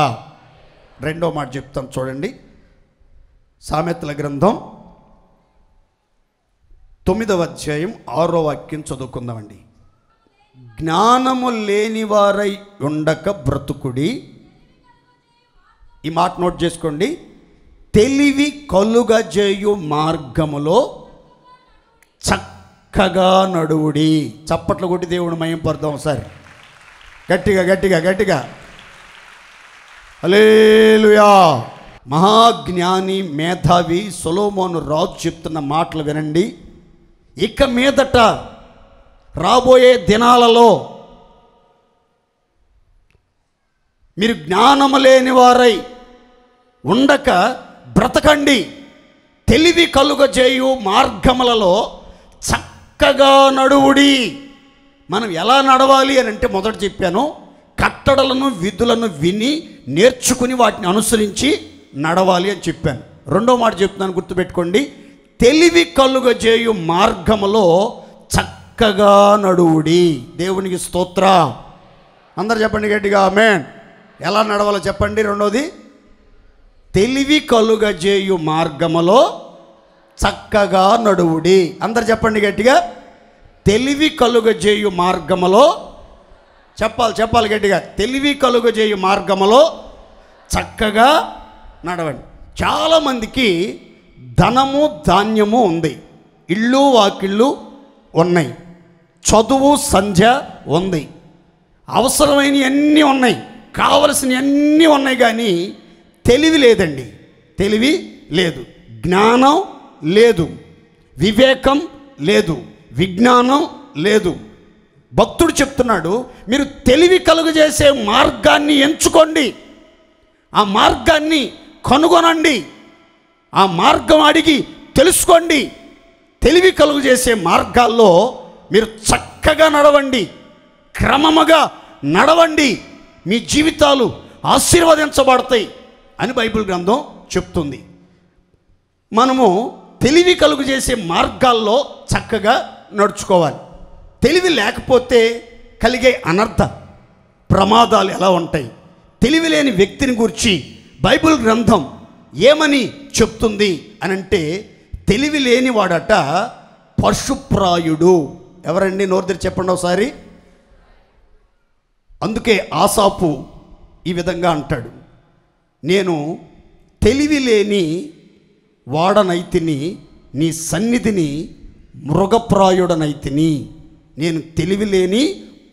రెండో మాట చెప్తాను చూడండి. సామెతల గ్రంథం 9వ అధ్యాయం 6వ వాక్యం చదువుకుందామండి. జ్ఞానము లేనివారై ఉండక బ్రతుకుడి. ఈ మాట నోట్ చేసుకోండి. తెలివి కలుగజేయు మార్గములో చక్కగా నడువుడి. చప్పట్లు కొట్టి దేవుడు మహిమ పడదాం ఒకసారి గట్టిగా గట్టిగా గట్టిగా. హల్లెలూయా. మహాజ్ఞాని మేధావి సొలొమోను రాజు చెప్తున్న మాటలు వినండి. ఇక మీదట రాబోయే దినాలలో మీరు జ్ఞానము లేని వారై ఉండక బ్రతకండి. తెలివి కలుగజేయు మార్గములలో చక్కగా నడువుడి. మనం ఎలా నడవాలి అని అంటే, మొదట చెప్పాను, కట్టడలను విధులను విని నేర్చుకుని వాటిని అనుసరించి నడవాలి అని చెప్పాను. రెండో మాట చెప్తున్నాను, గుర్తుపెట్టుకోండి. తెలివి కలుగజేయు మార్గములో చక్కగా నడువుడి. దేవునికి స్తోత్ర. అందరు చెప్పండి గట్టిగా ఆమేన్. ఎలా నడవాలో చెప్పండి. రెండోది, తెలివి కలుగజేయు మార్గములో చక్కగా నడువుడి. అందరు చెప్పండి గట్టిగా. తెలివి కలుగజేయు మార్గములో, చెప్పాలి గట్టిగా. తెలివి కలుగజేయు మార్గములో చక్కగా నడవండి. చాలామందికి ధనము ధాన్యము ఉంది, ఇళ్ళు వాకిళ్ళు ఉన్నాయి, చదువు సంధ్య ఉంది, అవసరమైనవన్నీ ఉన్నాయి, కావలసినవన్నీ ఉన్నాయి, కానీ తెలివి లేదండి. తెలివి లేదు, జ్ఞానం లేదు, వివేకం లేదు, విజ్ఞానం లేదు. భక్తుడు చెప్తున్నాడు, మీరు తెలివి కలుగజేసే మార్గాన్ని ఎంచుకోండి, ఆ మార్గాన్ని కనుగొనండి, ఆ మార్గం అడిగి తెలుసుకోండి. తెలివి కలుగజేసే మార్గాల్లో మీరు చక్కగా నడవండి, క్రమముగా నడవండి, మీ జీవితాలు ఆశీర్వదించబడతాయి అని బైబిల్ గ్రంథం చెప్తుంది. మనము తెలివి కలుగజేసే మార్గాల్లో చక్కగా నడుచుకోవాలి. తెలివి లేకపోతే కలిగే అనర్థ ప్రమాదాలు ఎలా ఉంటాయి? తెలివి లేని వ్యక్తిని గురించి బైబిల్ గ్రంథం ఏమని చెప్తుంది అని అంటే, తెలివి లేనివాడట పశుప్రాయుడు. ఎవరండి నోరు తెరిచి చెప్పండి ఒకసారి. అందుకే ఆసాపు ఈ విధంగా అంటాడు, నేను తెలివి లేని వాడనైతిని, నీ సన్నిధిని మృగప్రాయుడనైతిని. నేను తెలివి లేని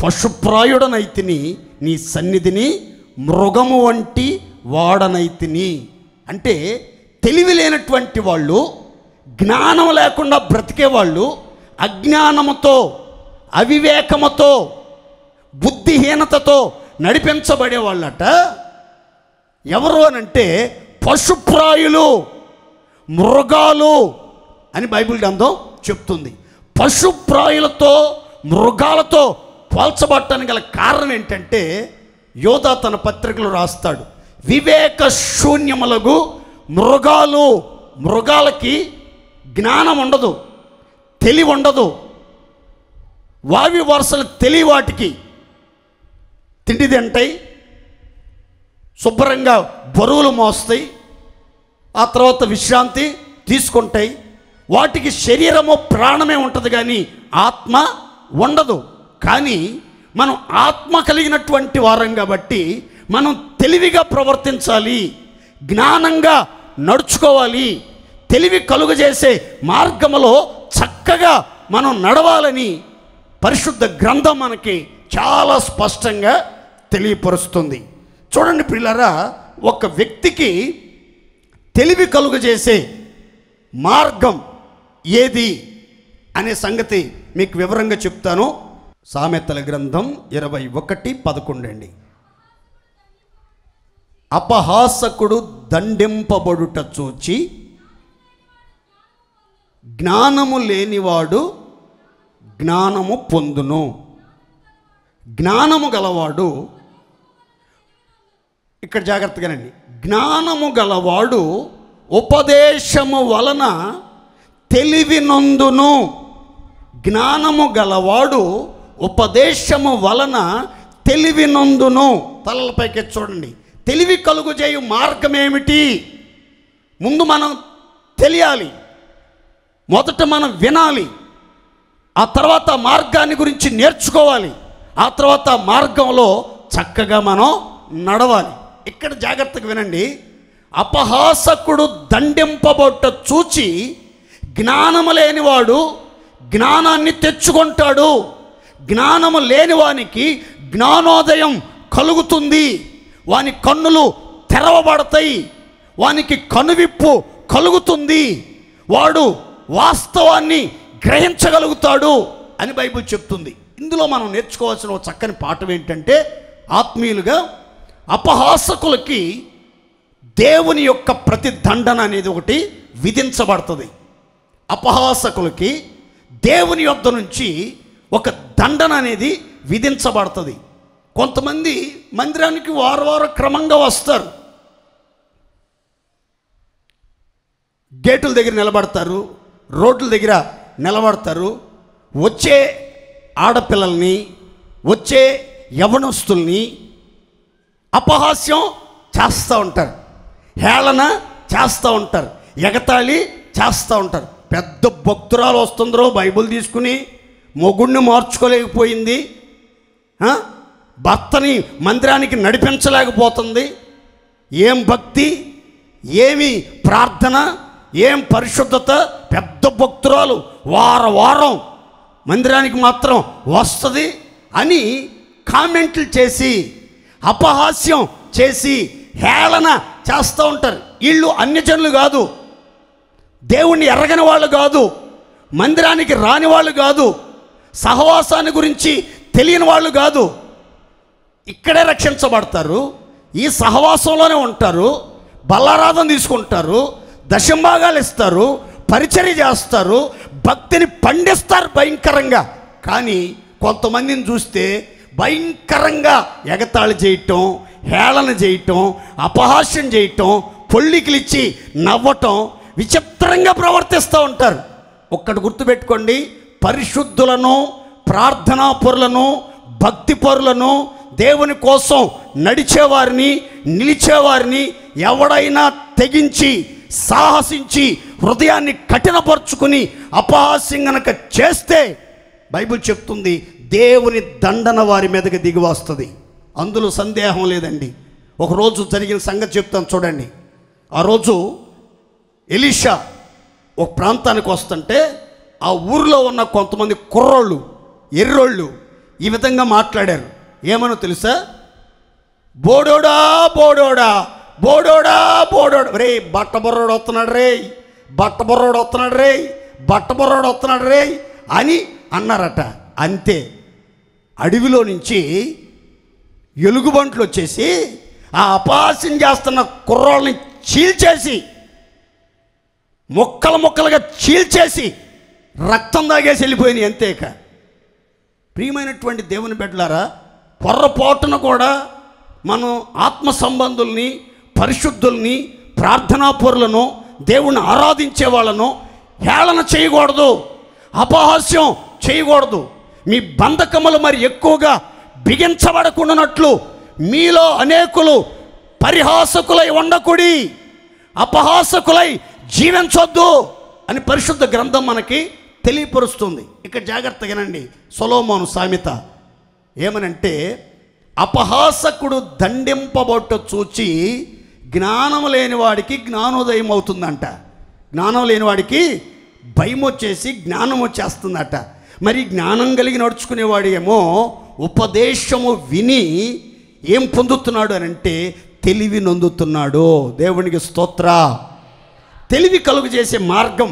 పశుప్రాయుడనైతిని, నీ సన్నిధిని మృగము వంటి వాడనైతిని. అంటే తెలివి లేనటువంటి వాళ్ళు, జ్ఞానం లేకుండా బ్రతికేవాళ్ళు, అజ్ఞానముతో, అవివేకముతో, బుద్ధిహీనతతో నడిపించబడే వాళ్ళట ఎవరు అనంటే పశుప్రాయులు, మృగాలు అని బైబిల్ గ్రంథం చెప్తుంది. పశుప్రాయులతో, మృగాలతో పోల్చబడటానికి గల కారణం ఏంటంటే, యోధా తన పత్రికలు రాస్తాడు, వివేక శూన్యములకు మృగాలు. మృగాలకి జ్ఞానం ఉండదు, తెలివి ఉండదు, వావి వరుసలు తెలివి, వాటికి తిండి తింటాయి, శుభ్రంగా బరువులు మోస్తాయి, ఆ తర్వాత విశ్రాంతి తీసుకుంటాయి. వాటికి శరీరము ప్రాణమే ఉంటుంది, కానీ ఆత్మ ఉండదు. కానీ మనం ఆత్మ కలిగినటువంటి వారం కాబట్టి మనం తెలివిగా ప్రవర్తించాలి, జ్ఞానంగా నడుచుకోవాలి, తెలివి కలుగజేసే మార్గములో చక్కగా మనం నడవాలని పరిశుద్ధ గ్రంథం మనకి చాలా స్పష్టంగా తెలియపరుస్తుంది. చూడండి పిల్లరా, ఒక వ్యక్తికి తెలివి కలుగజేసే మార్గం ఏది అనే సంగతి మీకు వివరంగా చెప్తాను. సామెతల గ్రంథం 21:11 అండి. అపహాసకుడు దండింపబడుట చూచి జ్ఞానము లేనివాడు జ్ఞానము పొందును. జ్ఞానము గలవాడు, ఇక్కడ జాగ్రత్తగానండి, జ్ఞానము గలవాడు ఉపదేశము వలన తెలివి నొందును. జ్ఞానము గలవాడు ఉపదేశము వలన తెలివి నొందును. తలలపైకి చూడండి. తెలివి కలుగుజేయు మార్గం ఏమిటి? ముందు మనం తెలియాలి, మొదట మనం వినాలి, ఆ తర్వాత మార్గాన్ని గురించి నేర్చుకోవాలి, ఆ తర్వాత మార్గంలో చక్కగా మనం నడవాలి. ఇక్కడ జాగ్రత్తగా వినండి. అపహాసకుడు దండింపబొట్ట చూచి జ్ఞానము లేనివాడు జ్ఞానాన్ని తెచ్చుకుంటాడు. జ్ఞానము లేనివానికి జ్ఞానోదయం కలుగుతుంది, వాని కన్నులు తెరవబడతాయి, వానికి కనువిప్పు కలుగుతుంది, వాడు వాస్తవాన్ని గ్రహించగలుగుతాడు అని బైబిల్ చెప్తుంది. ఇందులో మనం నేర్చుకోవాల్సిన ఒక చక్కని పాఠం ఏంటంటే, ఆత్మీయులుగా అపహాసకులకి దేవుని యొక్క ప్రతిదండన అనేది ఒకటి విధించబడుతుంది. అపహాసకులకి దేవుని యొద్ద నుంచి ఒక దండన అనేది విధించబడుతుంది. కొంతమంది మందిరానికి వారం క్రమంగా వస్తారు, గేటుల దగ్గర నిలబడతారు, రోడ్ల దగ్గర నిలబడతారు, వచ్చే ఆడపిల్లల్ని, వచ్చే యవనస్తుల్ని అపహాస్యం చేస్తూ ఉంటారు, హేళన చేస్తూ ఉంటారు, ఎగతాళి చేస్తూ ఉంటారు. పెద్ద భక్తురాలు వస్తుందో బైబిల్ తీసుకుని మొగుడిని మార్చుకోలేకపోయింది, భర్తని మందిరానికి నడిపించలేకపోతుంది, ఏం భక్తి, ఏమి ప్రార్థన, ఏం పరిశుద్ధత, పెద్ద భక్తురాలు వారం మందిరానికి మాత్రం వస్తుంది అని కామెంట్లు చేసి అపహాస్యం చేసి హేళన చేస్తూ ఉంటారు. వీళ్ళు అన్యజనులు కాదు, దేవుణ్ణి ఎరగని వాళ్ళు కాదు, మందిరానికి రాని వాళ్ళు కాదు, సహవాసాన్ని గురించి తెలియని వాళ్ళు కాదు. ఇక్కడే రక్షించబడతారు, ఈ సహవాసంలోనే ఉంటారు, బల్లారాధన తీసుకుంటారు, దశంభాగాలు ఇస్తారు, పరిచర్య చేస్తారు, భక్తిని పండిస్తారు భయంకరంగా. కానీ కొంతమందిని చూస్తే భయంకరంగా ఎగతాళి చేయటం, హేళన చేయటం, అపహాస్యం చేయటం, పొల్లికిలిచ్చి నవ్వటం, విచిత్రంగా ప్రవర్తిస్తూ ఉంటారు. ఒక్కటి గుర్తుపెట్టుకోండి, పరిశుద్ధులను, ప్రార్థనాపరులను, భక్తిపరులను, దేవుని కోసం నడిచేవారిని, నిలిచేవారిని ఎవడైనా తెగించి సాహసించి హృదయాన్ని కఠినపరుచుకుని అపహాస్యం గనక చేస్తే బైబిల్ చెప్తుంది దేవుని దండన వారి మీదకి దిగి వస్తుంది. అందులో సందేహం లేదండి. ఒకరోజు జరిగిన సంగతి చెప్తాను చూడండి. ఆ రోజు ఎలీషా ఒక ప్రాంతానికి వస్తుంటే ఆ ఊరిలో ఉన్న కొంతమంది కుర్రోళ్ళు, ఎర్రోళ్ళు ఈ విధంగా మాట్లాడారు. ఏమనో తెలుసా? బోడోడా బోడోడా బోడోడా బోడోడా, రే బట్టబొర్రోడు వస్తున్నాడు రే, బట్టబొర్రోడు వస్తున్నాడు రే, బట్టబొర్రోడు వస్తున్నాడు రే అని అన్నారట. అంతే, అడవిలో నుంచి ఎలుగుబంట్లు వచ్చేసి ఆ అపహాస్యం చేస్తున్న కుర్రోళ్ళని చీల్చేసి ముక్కలు ముక్కలుగా చీల్చేసి రక్తం తాగేసి వెళ్ళిపోయినాయి. అంతేక ప్రియమైనటువంటి దేవుని బిడ్డలారా, పొర్రపోటును కూడా మనం ఆత్మ సంబంధుల్ని, పరిశుద్ధుల్ని, ప్రార్థనాపరులను, దేవుణ్ణి ఆరాధించే వాళ్ళను హేళన చేయకూడదు, అపహాస్యం చేయకూడదు. మీ బంధకములు మరి ఎక్కువగా బిగించబడకుండానట్లు మీలో అనేకులు పరిహాసకులై ఉండకుడి, అపహాసకులై జీవించొద్దు అని పరిశుద్ధ గ్రంథం మనకి తెలియపరుస్తుంది. ఇక జాగ్రత్తగానండి, సొలొమోను సామెత ఏమనంటే, అపహాసకుడు దండింపబొట్ట చూచి జ్ఞానం లేనివాడికి జ్ఞానోదయం అవుతుందంట. జ్ఞానం లేనివాడికి భయం వచ్చేసి జ్ఞానం వచ్చేస్తుందట. మరి జ్ఞానం కలిగి నడుచుకునేవాడు ఏమో ఉపదేశము విని ఏం పొందుతున్నాడు అని అంటే తెలివి నొందుతున్నాడు. దేవునికి స్తోత్ర. తెలివి కలుగు చేసే మార్గం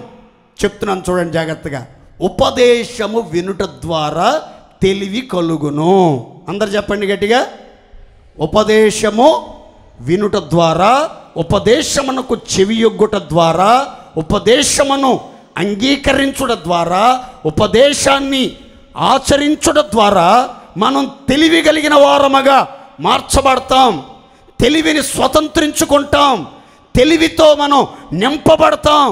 చెప్తున్నాను చూడండి జాగ్రత్తగా. ఉపదేశము వినుట ద్వారా తెలివి కలుగును. అందరు చెప్పండి గట్టిగా. ఉపదేశము వినుట ద్వారా, ఉపదేశమునకు చెవియొగ్గుట ద్వారా, ఉపదేశమును అంగీకరించుట ద్వారా, ఉపదేశాన్ని ఆచరించుట ద్వారా మనం తెలివి కలిగిన వారముగా మార్చబడతాం, తెలివిని స్వతంత్రించుకుంటాం, తెలివితో మనం నింపబడతాం.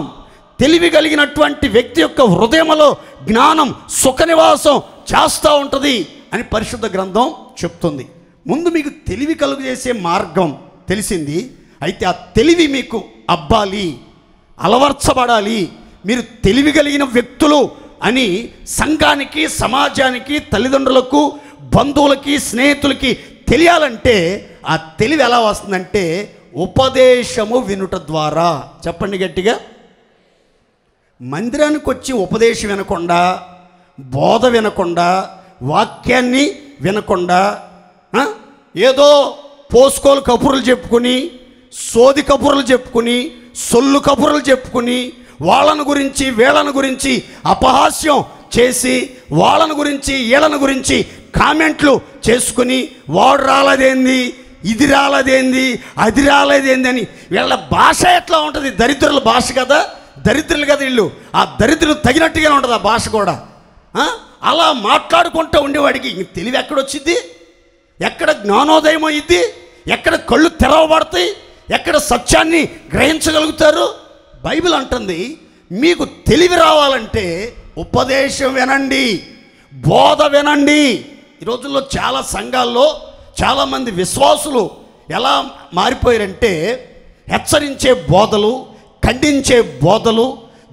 తెలివి కలిగినటువంటి వ్యక్తి యొక్క హృదయంలో జ్ఞానం సుఖనివాసం చేస్తూ ఉంటుంది అని పరిశుద్ధ గ్రంథం చెప్తుంది. ముందు మీకు తెలివి కలుగు చేసే మార్గం తెలిసింది. అయితే ఆ తెలివి మీకు అబ్బాలి, అలవర్చబడాలి. మీరు తెలివి కలిగిన వ్యక్తులు అని సంఘానికి, సమాజానికి, తల్లిదండ్రులకు, బంధువులకి, స్నేహితులకి తెలియాలంటే ఆ తెలివి ఎలా వస్తుందంటే ఉపదేశము వినుట ద్వారా. చెప్పండి గట్టిగా. మందిరానికి వచ్చి ఉపదేశం వినకుండా, బోధ వినకుండా, వాక్యాన్ని వినకుండా ఏదో పోసుకోలు కబుర్లు చెప్పుకుని, సోది కబుర్లు చెప్పుకుని, సొల్లు కబుర్లు చెప్పుకుని, వాళ్ళను గురించి వీళ్ళను గురించి అపహాస్యం చేసి, వాళ్ళను గురించి వీళ్ళను గురించి కామెంట్లు చేసుకుని, వాడు రాలేదేంది, ఇది రాలేదేంది, అది రాలేదేంది అని వీళ్ళ భాష ఎట్లా ఉంటుంది? దరిద్రుల భాష కదా, దరిద్రులు కదా వీళ్ళు. ఆ దరిద్రులు తగినట్టుగానే ఉంటుంది ఆ భాష కూడా. అలా మాట్లాడుకుంటూ ఉండేవాడికి తెలివి ఎక్కడొచ్చింది? ఎక్కడ జ్ఞానోదయం అయ్యిద్ది? ఎక్కడ కళ్ళు తెరవబడతాయి? ఎక్కడ సత్యాన్ని గ్రహించగలుగుతారు? బైబిల్ అంటుంది మీకు తెలివి రావాలంటే ఉపదేశం వినండి, బోధ వినండి. ఈ రోజుల్లో చాలా సంఘాల్లో చాలామంది విశ్వాసులు ఎలా మారిపోయారంటే హెచ్చరించే బోధలు, ఖండించే బోధలు,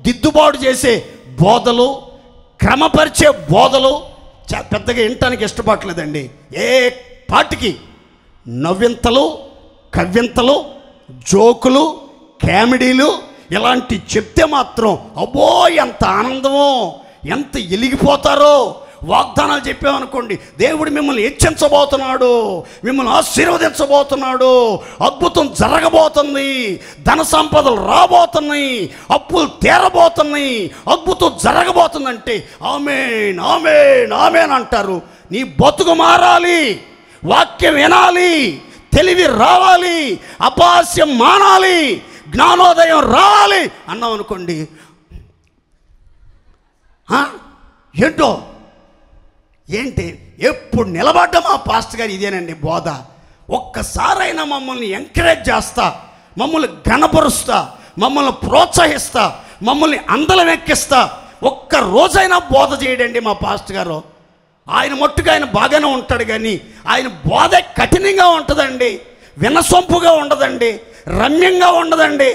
దిద్దుబాటు చేసే బోధలు, క్రమపరిచే బోధలు పెద్దగా వినటానికి ఇష్టపడలేదండి. ఏ పాటికి నవ్వింతలు, కవ్వింతలు, జోకులు, కామెడీలు ఇలాంటి చెప్తే మాత్రం అబ్బో ఎంత ఆనందమో, ఎంత ఎలిగిపోతారో. వాగ్దానాలు చెప్పామనుకోండి, దేవుడు మిమ్మల్ని హెచ్చించబోతున్నాడు, మిమ్మల్ని ఆశీర్వదించబోతున్నాడు, అద్భుతం జరగబోతుంది, ధన సంపదలు రాబోతున్నాయి, అప్పులు తీరబోతున్నాయి, అద్భుతం జరగబోతుందంటే ఆమేన్ ఆమేన్ ఆమేన్ అంటారు. నీ బతుకు మారాలి, వాక్యం వినాలి, తెలివి రావాలి, అపహాస్యం మానాలి, జ్ఞానోదయం రావాలి అన్నాం అనుకోండి, ఏంటి ఎప్పుడు నిలబడ్డా పాస్టర్ గారు ఇదేనండి బోధ. ఒక్కసారైనా మమ్మల్ని ఎంకరేజ్ చేస్తా, మమ్మల్ని ఘనపరుస్తా, మమ్మల్ని ప్రోత్సహిస్తా, మమ్మల్ని అందలం ఎక్కిస్తా, ఒక్క రోజైనా బోధ చేయడండి మా పాస్టర్ గారు. ఆయన మట్టుగా ఆయన బాగానే ఉంటాడు, కానీ ఆయన బోధ కఠినంగా ఉంటుందండి, వినసొంపుగా ఉండదండి, రమ్యంగా ఉండదండి.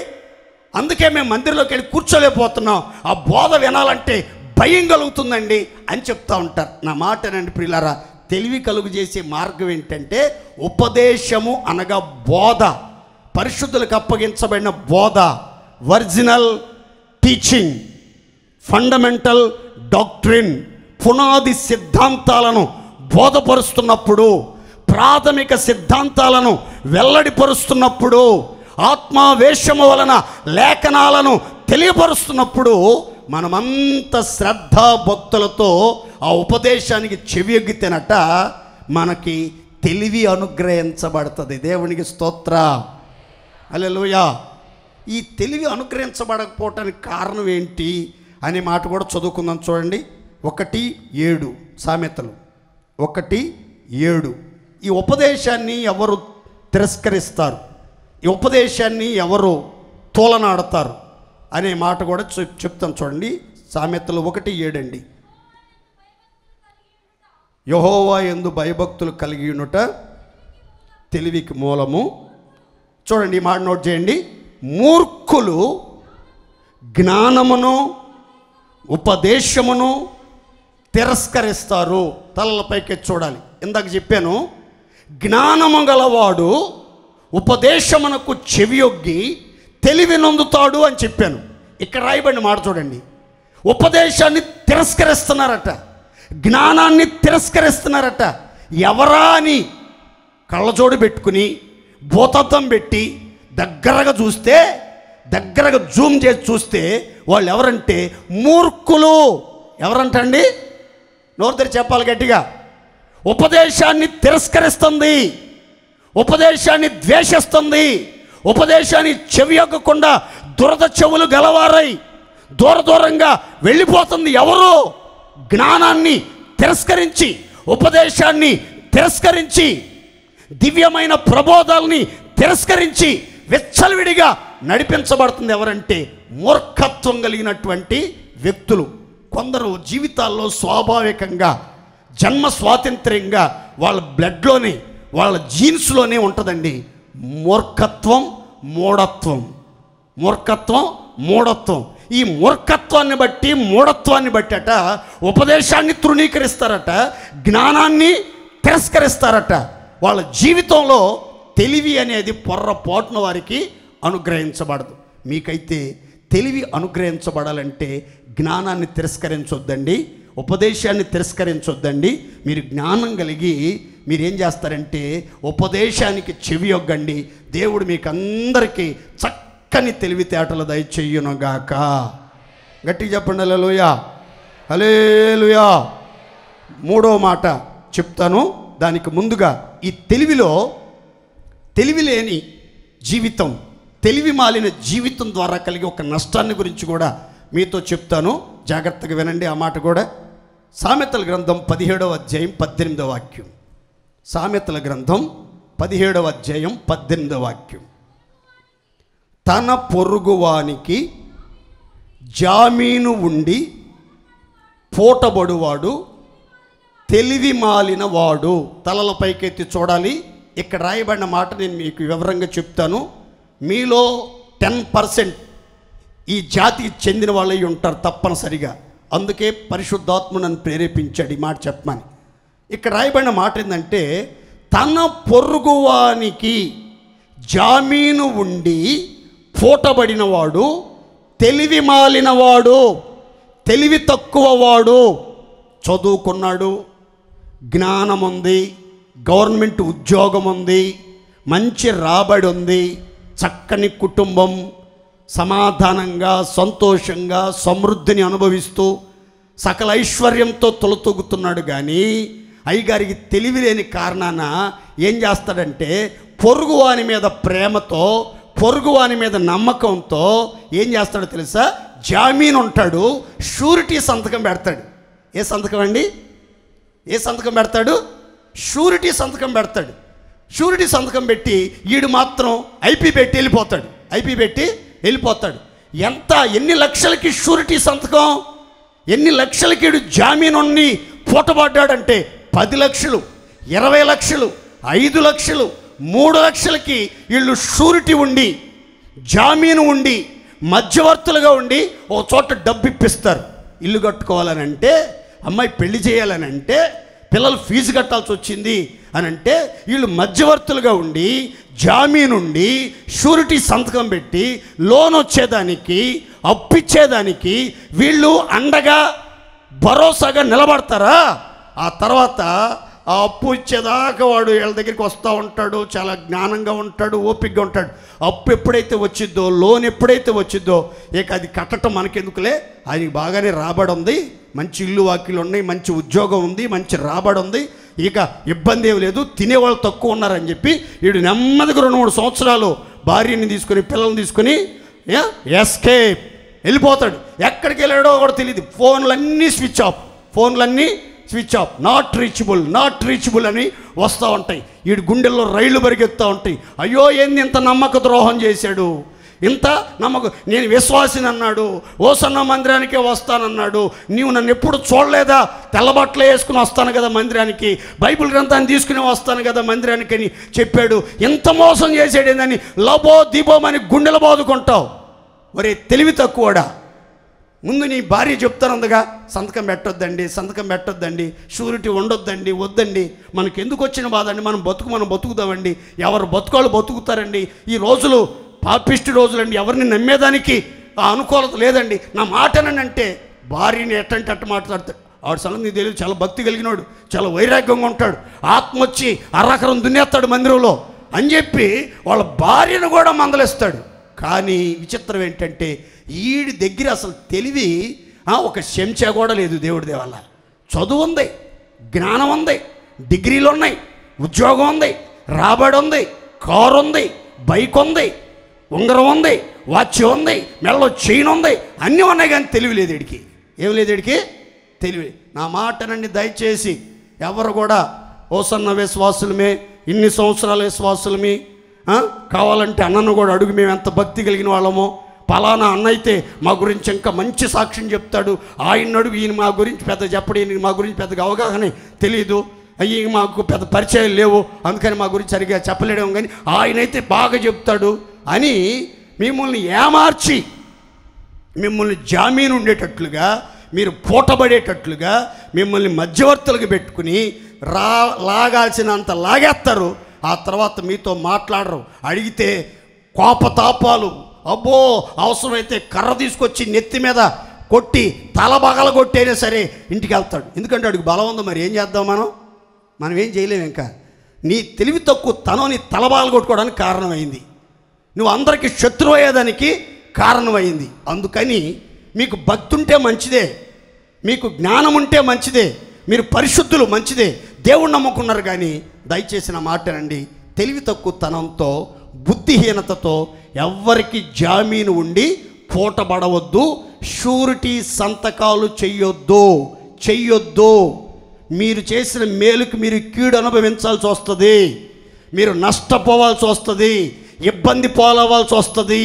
అందుకే మేము మందిరంలోకి వెళ్ళి కూర్చోలేకపోతున్నాం. ఆ బోధ వినాలంటే భయం కలుగుతుందండి అని చెప్తా ఉంటారు. నా మాటనండి ప్రియులారా, తెలివి కలుగు చేసే మార్గం ఏంటంటే ఉపదేశము అనగా బోధ, పరిశుద్ధులకు అప్పగించబడిన బోధ, ఒరిజినల్ టీచింగ్, ఫండమెంటల్ డాక్ట్రిన్, పునాది సిద్ధాంతాలను బోధపరుస్తున్నప్పుడు, ప్రాథమిక సిద్ధాంతాలను వెల్లడిపరుస్తున్నప్పుడు, ఆత్మావేశము వలన లేఖనాలను తెలియపరుస్తున్నప్పుడు మనమంత శ్రద్ధాభక్తులతో ఆ ఉపదేశానికి చెవియొగ్గితేనట మనకి తెలివి అనుగ్రహించబడుతుంది. దేవునికి స్తోత్ర, హల్లెలూయా. ఈ తెలివి అనుగ్రహించబడకపోవటానికి కారణం ఏంటి అనే మాట కూడా చదువుకుందాం. చూడండి, 1:7 సామెతలు 1:7. ఈ ఉపదేశాన్ని ఎవరు తిరస్కరిస్తారు, ఈ ఉపదేశాన్ని ఎవరు తోలనాడతారు అనే మాట కూడా చెప్తాను. చూడండి, సామెతలు 1:7 అండి. యెహోవా యందు భయభక్తులు కలిగి ఉండుట తెలివికి మూలము. చూడండి, ఈ మాట నోట్ చేయండి. మూర్ఖులు జ్ఞానమును ఉపదేశమును తిరస్కరిస్తారు. తలలపైకి చూడాలి. ఇందాక చెప్పాను, జ్ఞానము గలవాడు ఉపదేశమునకు చెవియొగ్గి తెలివి నొందుతాడు అని చెప్పాను. ఇక్కడ రాయబడిన మాట చూడండి, ఉపదేశాన్ని తిరస్కరిస్తున్నారట, జ్ఞానాన్ని తిరస్కరిస్తున్నారట. ఎవరా అని కళ్ళజోడు పెట్టుకుని భూతత్వం పెట్టి దగ్గరగా చూస్తే, దగ్గరగా జూమ్ చేసి చూస్తే వాళ్ళు ఎవరంటే మూర్ఖులు. ఎవరంటండి? నోరు తెరిచి చెప్పాలి గట్టిగా. ఉపదేశాన్ని తిరస్కరిస్తుంది, ఉపదేశాన్ని ద్వేషిస్తుంది, ఉపదేశాన్ని చెవియొగ్గకుండా దురద చెవులు గలవారై దూరంగా వెళ్ళిపోతుంది. ఎవరు? జ్ఞానాన్ని తిరస్కరించి, ఉపదేశాన్ని తిరస్కరించి, దివ్యమైన ప్రబోధాలని తిరస్కరించి విచ్చలవిడిగా నడిపించబడుతుంది. ఎవరంటే మూర్ఖత్వం కలిగినటువంటి వ్యక్తులు. కొందరు జీవితాల్లో స్వాభావికంగా జన్మ స్వాతంత్ర్యంగా వాళ్ళ బ్లడ్లోనే, వాళ్ళ జీన్స్లోనే ఉంటుందండి మూర్ఖత్వం, మూఢత్వం. మూర్ఖత్వం, మూఢత్వం. ఈ మూర్ఖత్వాన్ని బట్టి, మూఢత్వాన్ని బట్టట ఉపదేశాన్ని తృణీకరిస్తారట, జ్ఞానాన్ని తిరస్కరిస్తారట. వాళ్ళ జీవితంలో తెలివి అనేది పొర్రపాటున వారికి అనుగ్రహించబడదు. మీకైతే తెలివి అనుగ్రహించబడాలంటే జ్ఞానాన్ని తిరస్కరించొద్దండి, ఉపదేశాన్ని తిరస్కరించొద్దండి. మీరు జ్ఞానం కలిగి మీరేం చేస్తారంటే ఉపదేశానికి చెవియొగ్గండి. దేవుడు మీకు అందరికీ చక్కని తెలివితేటలు దయచేయునుగాక. గట్టిగా చెప్పండి హల్లెలూయా, హల్లెలూయా. మూడో మాట చెప్తాను. దానికి ముందుగా ఈ తెలివి లేని జీవితం, తెలివి మాలిన జీవితం ద్వారా కలిగే ఒక నష్టాన్ని గురించి కూడా మీతో చెప్తాను. జాగ్రత్తగా వినండి ఆ మాట కూడా. సామెతల గ్రంథం 17వ అధ్యాయం 18వ వాక్యం. సామెతల గ్రంథం 17వ అధ్యాయం 18వ వాక్యం. తన పొరుగువానికి జామీను ఉండి పూటబడువాడు తెలివి మాలిన వాడు. తలల పైకెత్తి చూడాలి. ఇక్కడ రాయబడిన మాట నేను మీకు వివరంగా చెప్తాను. మీలో 10% ఈ జాతికి చెందిన వాళ్ళై ఉంటారు తప్పనిసరిగా. అందుకే పరిశుద్ధాత్మ నన్ను ప్రేరేపించాడు ఈ మాట చెప్పమని. ఇక్కడ రాయబడిన మాట ఏంటంటే, తన పొరుగువానికి జామీను ఉండి పూటబడినవాడు తెలివి మాలినవాడు. తెలివి తక్కువ వాడు చదువుకున్నాడు, జ్ఞానం ఉంది, గవర్నమెంట్ ఉద్యోగం ఉంది, మంచి రాబడి ఉంది, చక్కని కుటుంబం, సమాధానంగా సంతోషంగా సమృద్ధిని అనుభవిస్తూ సకల ఐశ్వర్యంతో తొలతూగుతున్నాడు. కానీ అయ్యగారికి తెలివి లేని కారణాన ఏం చేస్తాడంటే పొరుగువాని మీద ప్రేమతో, పొరుగువాని మీద నమ్మకంతో ఏం చేస్తాడో తెలుసా? జామీన్ ఉంటాడు, షూరిటీ సంతకం పెడతాడు. ఏ సంతకం అండి? ఏ సంతకం పెడతాడు? షూరిటీ సంతకం పెడతాడు. షూరిటీ సంతకం పెట్టి ఈడు మాత్రం ఐపీ పెట్టి వెళ్ళిపోతాడు. ఎన్ని లక్షలకి షూరిటీ సంతకం, ఎన్ని లక్షలకి ఈడు జామీనుని పూటపడ్డాడంటే 10 లక్షలు, 20 లక్షలు, 5 లక్షలు, 3 లక్షలకి వీళ్ళు షూరిటీ ఉండి, జామీను ఉండి, మధ్యవర్తులుగా ఉండి ఓ చోట డబ్బు ఇప్పిస్తారు. ఇల్లు కట్టుకోవాలని అంటే, అమ్మాయి పెళ్లి చేయాలని అంటే, పిల్లలు ఫీజు కట్టాల్సి వచ్చింది అని అంటే వీళ్ళు మధ్యవర్తులుగా ఉండి, జామీనుండి, షూరిటీ సంతకం పెట్టి లోన్ వచ్చేదానికి, అప్పిచ్చేదానికి వీళ్ళు అండగా భరోసాగా నిలబడతారా? ఆ తర్వాత ఆ అప్పు ఇచ్చేదాకా వాడు వీళ్ళ దగ్గరికి వస్తూ ఉంటాడు, చాలా జ్ఞానంగా ఉంటాడు, ఓపికగా ఉంటాడు. అప్పు ఎప్పుడైతే వచ్చిద్దో, లోన్ ఎప్పుడైతే వచ్చిద్దో, ఇక అది కట్టడం మనకెందుకులే, అది బాగానే రాబడి ఉంది, మంచి ఇల్లు వాకిలు ఉన్నాయి, మంచి ఉద్యోగం ఉంది, మంచి రాబడి ఉంది, ఇక ఇబ్బంది ఏమి లేదు, తినేవాళ్ళు తక్కువ ఉన్నారని చెప్పి వీడు నెమ్మదిగా 2-3 సంవత్సరాలు భార్యని తీసుకొని పిల్లల్ని తీసుకొని ఎస్కేప్ వెళ్ళిపోతాడు. ఎక్కడికి వెళ్ళాడో కూడా తెలియదు. ఫోన్లన్నీ స్విచ్ ఆఫ్, నాట్ రీచబుల్ అని వస్తూ ఉంటాయి. వీడి గుండెల్లో రైళ్లు పరిగెత్తూ ఉంటాయి. అయ్యో, ఏంది ఇంత నమ్మక ద్రోహం చేశాడు, ఇంత నేను విశ్వాసిని అన్నాడు, ఓసన్న మందిరానికే వస్తానన్నాడు, నీవు నన్ను ఎప్పుడు చూడలేదా, తెల్లబట్టలు వేసుకుని వస్తాను కదా మందిరానికి, బైబిల్ గ్రంథాన్ని తీసుకుని వస్తాను కదా మందిరానికి అని చెప్పాడు. ఇంత మోసం చేసాడేందని లబో దీపోమని గుండెలు బాదుకుంటావు. మరి తెలివి తక్కువడా? ముందు నీ భార్య చెప్తానందుగా, సంతకం పెట్టొద్దండి, షూరిటీ ఉండొద్దండి, వద్దండి, మనకు ఎందుకు వచ్చిన బాధ అండి, మనం బతుకుతామండి, ఎవరు బతుకాళ్ళు బతుకుతారండి, ఈ రోజులు పాపిష్టి రోజులండి, ఎవరిని నమ్మేదానికి అనుకూలత లేదండి, నా మాటనంటే భార్యని ఎట్టంటే అట్ట మాట్లాడతాడు. ఆవిడ సంగతి నీకు తెలియదు, చాలా భక్తి కలిగినాడు, చాలా వైరాగ్యంగా ఉంటాడు, ఆత్మ వచ్చి అర్రకరం దున్నేస్తాడు మందిరంలో అని చెప్పి వాళ్ళ భార్యను కూడా మందలిస్తాడు. కానీ విచిత్రం ఏంటంటే ఈడి దగ్గర అసలు తెలివి ఒక చెంచా కూడా లేదు. దేవుడి దేవల్ల చదువు ఉంది, జ్ఞానం ఉంది, డిగ్రీలు ఉన్నాయి, ఉద్యోగం ఉంది, రాబడి ఉంది, కారు ఉంది, బైక్ ఉంది, ఉంగరం ఉంది, వాచ్ ఉంది, మెడలో చైన్ ఉంది, అన్నీ ఉన్నాయి, కానీ తెలివి లేదు వీడికి. ఏం లేదు వీడికి తెలివి. నా మాటనండి దయచేసి ఎవరు కూడా ఓసన్న విశ్వాసులమే, ఇన్ని సంవత్సరాల విశ్వాసులమే, కావాలంటే అన్నను కూడా అడుగు, మేము ఎంత భక్తి కలిగిన వాళ్ళమో, పలానా అన్న అయితే మా గురించి ఇంకా మంచి సాక్ష్యం చెప్తాడు, ఆయన అడుగు, ఈయన మా గురించి పెద్ద చెప్పడు, ఈయన మా గురించి పెద్దగా అవగాహన తెలియదు, అయ్యి మాకు పెద్ద పరిచయాలు లేవు, అందుకని మా గురించి సరిగ్గా చెప్పలేడేమో, కానీ ఆయనైతే బాగా చెప్తాడు అని మిమ్మల్ని ఏమార్చి, మిమ్మల్ని జామీను ఉండేటట్లుగా, మీరు పూటబడేటట్లుగా మిమ్మల్ని మధ్యవర్తులకు పెట్టుకుని లాగాల్సినంత లాగేస్తారు. ఆ తర్వాత మీతో మాట్లాడరు. అడిగితే కోపతాపాలు, అబ్బో అవసరమైతే కర్ర తీసుకొచ్చి నెత్తి మీద కొట్టి తల బగల కొట్టైనా సరే ఇంటికి వెళ్తాడు. ఎందుకంటే అడిగి బలం ఉంది. మరి ఏం చేద్దాం, మనం ఏం చేయలేము. ఇంకా నీ తెలివి తక్కువ తనం నీ తల బగల కొట్టుకోవడానికి కారణమైంది, నువ్వు అందరికీ శత్రువు అయ్యేదానికి కారణమైంది. అందుకని మీకు భక్తి ఉంటే మంచిదే, మీకు జ్ఞానం ఉంటే మంచిదే, మీరు పరిశుద్ధులు మంచిదే, దేవుణ్ణి నమ్ముకున్నారు. కానీ దయచేసి నా మాటనండి, తెలివి తక్కువ తనంతో, బుద్ధిహీనతతో ఎవ్వరికి జామీను ఉండి పూటబడవద్దు, షూరిటీ సంతకాలు చెయ్యొద్దు. మీరు చేసిన మేలుకి మీరు కీడు అనుభవించాల్సి వస్తుంది, మీరు నష్టపోవాల్సి వస్తుంది, ఇబ్బంది పాలవ్వాల్సి వస్తుంది,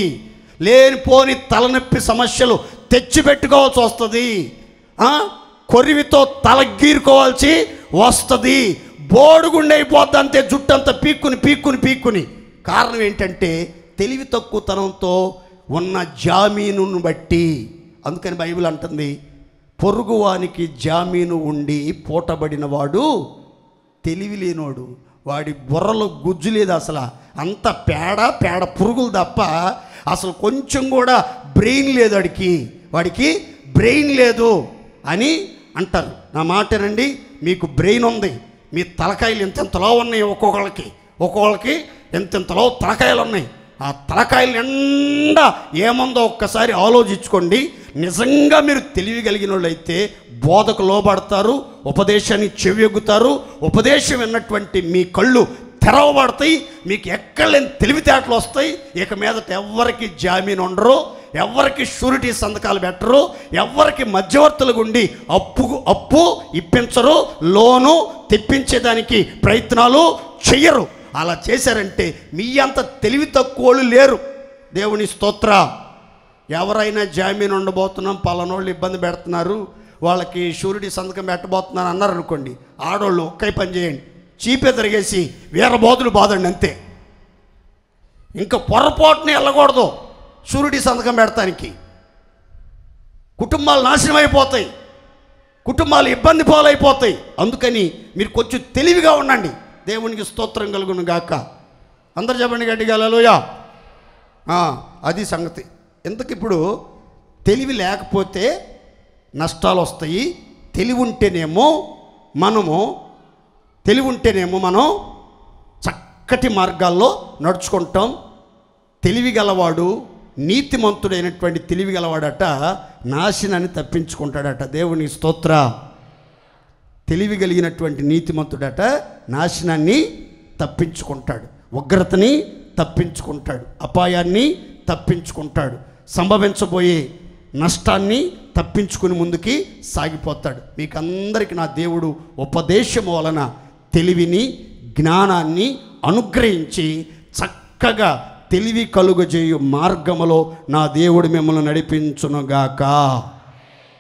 లేనిపోని తలనొప్పి సమస్యలు తెచ్చిపెట్టుకోవాల్సి వస్తుంది, కొరివితో తలగీరుకోవాల్సి వస్తుంది, బోడుగుండె అయిపోద్ది అంతే, జుట్టంతా పీక్కుని. కారణం ఏంటంటే తెలివి తక్కువతనంతో ఉన్న జామీనును బట్టి. అందుకని బైబిల్ అంటుంది, పొరుగువానికి జామీను ఉండి పూటబడిన వాడు తెలివి లేనోడు, వాడి బుర్రలో గుజ్జు లేదు, అసలు అంత పేడ పురుగులు తప్ప అసలు కొంచెం కూడా బ్రెయిన్ లేదు వాడికి బ్రెయిన్ లేదు అని అంటారు. నా మాటనండి, మీకు బ్రెయిన్ ఉంది. మీ తలకాయలు ఎంతెంతలో ఉన్నాయి, ఒక్కొక్కళ్ళకి ఎంతెంతలో తలకాయలు ఉన్నాయి. ఆ తలకాయలు నిండా ఏముందో ఒక్కసారి ఆలోచించుకోండి. నిజంగా మీరు తెలివి కలిగిన వాళ్ళు అయితే బోధకు లోబడతారు, ఉపదేశాన్ని చెవియొగ్గుతారు. ఉపదేశం విన్నటువంటి మీ కళ్ళు తెరవబడతాయి, మీకు ఎక్కడలేని తెలివితేటలు వస్తాయి. ఇక మీదట ఎవరికి జామీన్ ఉండరు, ఎవరికి షూరిటీ సంతకాలు పెట్టరు, ఎవరికి మధ్యవర్తులు గుండి అప్పు ఇప్పించరు, లోను తెప్పించేదానికి ప్రయత్నాలు చెయ్యరు. అలా చేశారంటే మీ అంత తెలివి తక్కువలు లేరు. దేవుని స్తోత్ర. ఎవరైనా జామీన్ ఉండబోతున్నాం, పలానోళ్ళు ఇబ్బంది పెడుతున్నారు, వాళ్ళకి షూరిటీ సంతకం పెట్టబోతున్నారు అన్నారు అనుకోండి, ఆడోళ్ళు ఒక్కై పని చేయండి, చీపే తిరిగేసి వీరబోధులు బాదండి అంతే. ఇంకా పొరపాటుని వెళ్ళకూడదు షూరిటీ సంతకం పెడతానికి. కుటుంబాలు నాశనం అయిపోతాయి, కుటుంబాలు ఇబ్బంది పాలైపోతాయి. అందుకని మీరు కొంచెం తెలివిగా ఉండండి. దేవునికి స్తోత్రం కలుగును గాక. అందరు చెప్పండి గట్టిగా హల్లెలూయా. అది సంగతి. ఎందుకిప్పుడు తెలివి లేకపోతే నష్టాలు వస్తాయి. తెలివి ఉంటేనేమో మనం చక్కటి మార్గాల్లో నడుచుకుంటాం. తెలివి గలవాడు, నీతిమంతుడైనటువంటి తెలివి గలవాడట నాశనాన్ని తప్పించుకుంటాడట. దేవుని స్తోత్ర. తెలివి కలిగినటువంటి నీతిమంతుడట నాశనాన్ని తప్పించుకుంటాడు, ఉగ్రతని తప్పించుకుంటాడు, అపాయాన్ని తప్పించుకుంటాడు, సంభవించబోయే నష్టాన్ని తప్పించుకుని ముందుకి సాగిపోతాడు. మీకందరికీ నా దేవుడు ఉపదేశం వలన తెలివిని, జ్ఞానాన్ని అనుగ్రహించి చక్కగా తెలివి కలుగజేయు మార్గములో నా దేవుడు మిమ్మల్ని నడిపించునుగాక.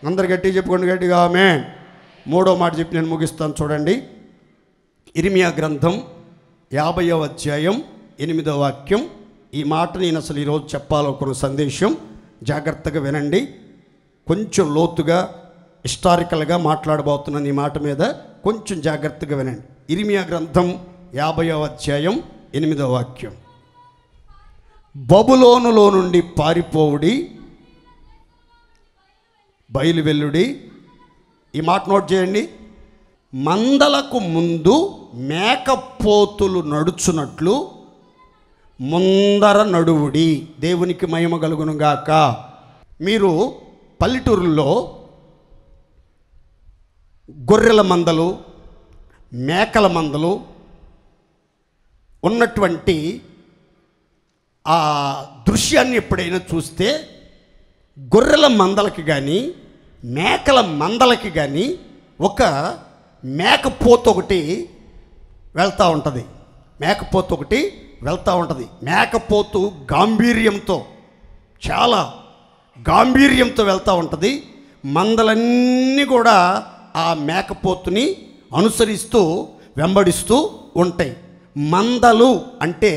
అందరు గట్టిగా చెప్పుకోండి, గట్టిగా ఆమేన్. మూడో మాట చెప్పి నేను ముగిస్తాను. చూడండి, ఇర్మియా గ్రంథం 50వ అధ్యాయం 8వ వాక్యం. ఈ మాట నేను అసలు ఈరోజు చెప్పాలనుకున్న సందేశం. జాగ్రత్తగా వినండి. కొంచెం లోతుగా హిస్టారికల్గా మాట్లాడబోతున్నాను. ఈ మాట మీద కొంచెం జాగ్రత్తగా వినండి. ఇర్మియా గ్రంథం 50వ అధ్యాయం 8వ వాక్యం. బబులోనులో నుండి పారిపోవుడి, బయలువెల్లుడి. ఈ మాట నోట్ చేయండి. మందలకు ముందు మేకపోతులు నడుచున్నట్లు ముందర నడువుడి. దేవునికి మహిమ కలుగును గాక. మీరు పల్లెటూరుల్లో గొర్రెల మందలు, మేకల మందలు ఉన్నటువంటి ఆ దృశ్యాన్ని ఎప్పుడైనా చూస్తే, గొర్రెల మందలకి కానీ మేకల మందలకి కానీ ఒక మేకపోతు ఒకటి వెళ్తూ ఉంటుంది. మేకపోతు గాంభీర్యంతో, చాలా గాంభీర్యంతో వెళ్తూ ఉంటుంది. మందలన్నీ కూడా ఆ మేకపోతుని అనుసరిస్తూ వెంబడిస్తూ ఉంటాయి. మందలు అంటే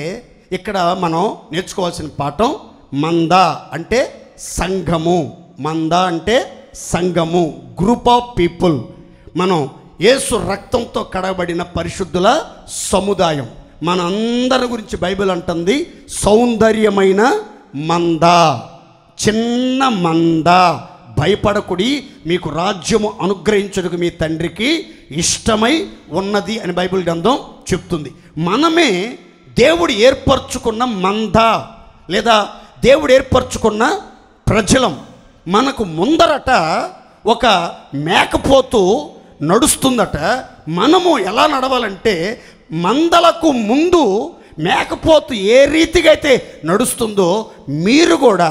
ఇక్కడ మనం నేర్చుకోవాల్సిన పాఠం, మంద అంటే సంఘము, గ్రూప్ ఆఫ్ పీపుల్. మనం యేసు రక్తంతో కడగబడిన పరిశుద్ధుల సముదాయం. మన అందరి గురించి బైబిల్ అంటుంది సౌందర్యమైన మంద, చిన్న మంద, భయపడకుడి, మీకు రాజ్యము అనుగ్రహించుటకు మీ తండ్రికి ఇష్టమై ఉన్నది అని బైబిల్ గ్రంథం చెప్తుంది. మనమే దేవుడు ఏర్పరచుకున్న మంద, లేదా దేవుడు ఏర్పరచుకున్న ప్రజలం. మనకు ముందరట ఒక మేకపోతు నడుస్తుందట. మనము ఎలా నడవాలంటే, మందలకు ముందు మేకపోతు ఏ రీతిగా అయితే నడుస్తుందో మీరు కూడా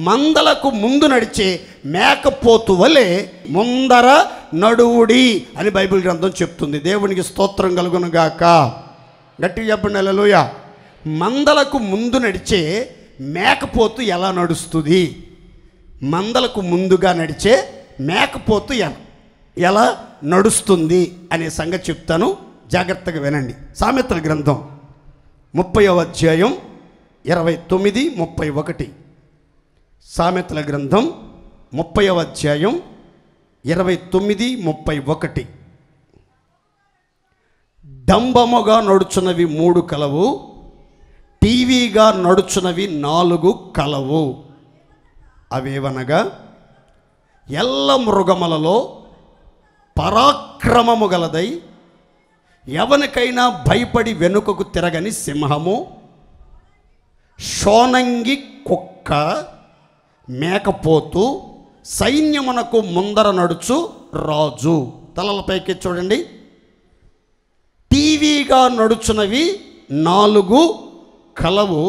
మందలకు ముందు నడిచే మేకపోతు వలె ముందర నడువుడి అని బైబిల్ గ్రంథం చెప్తుంది. దేవునికి స్తోత్రం కలుగును గాక. గట్టిగా చెప్పండి హల్లెలూయా. మందలకు ముందు నడిచే మేకపోతు ఎలా నడుస్తుంది? మందలకు ముందుగా నడిచే మేకపోతు ఎలా నడుస్తుంది అనే సంగతి చెప్తాను. జాగ్రత్తగా వినండి. సామెతల గ్రంథం 30వ అధ్యాయం 29, 31. సామెతల గ్రంథం 30వ అధ్యాయం 29, 31. డంబముగా నడుచున్నవి 3 కలవు, టీవీగా నడుచున్నవి 4 కలవు. అవేవనగా ఎల్ల మృగములలో పరాక్రమము గలదై ఎవనికైనా భయపడి వెనుకకు తిరగని సింహము, షోనంగి కుక్క, మేకపోతు, సైన్యమునకు ముందర నడుచు రాజు. తలలపైకి చూడండి. టీవీగా నడుచున్నవి 4 కలవు,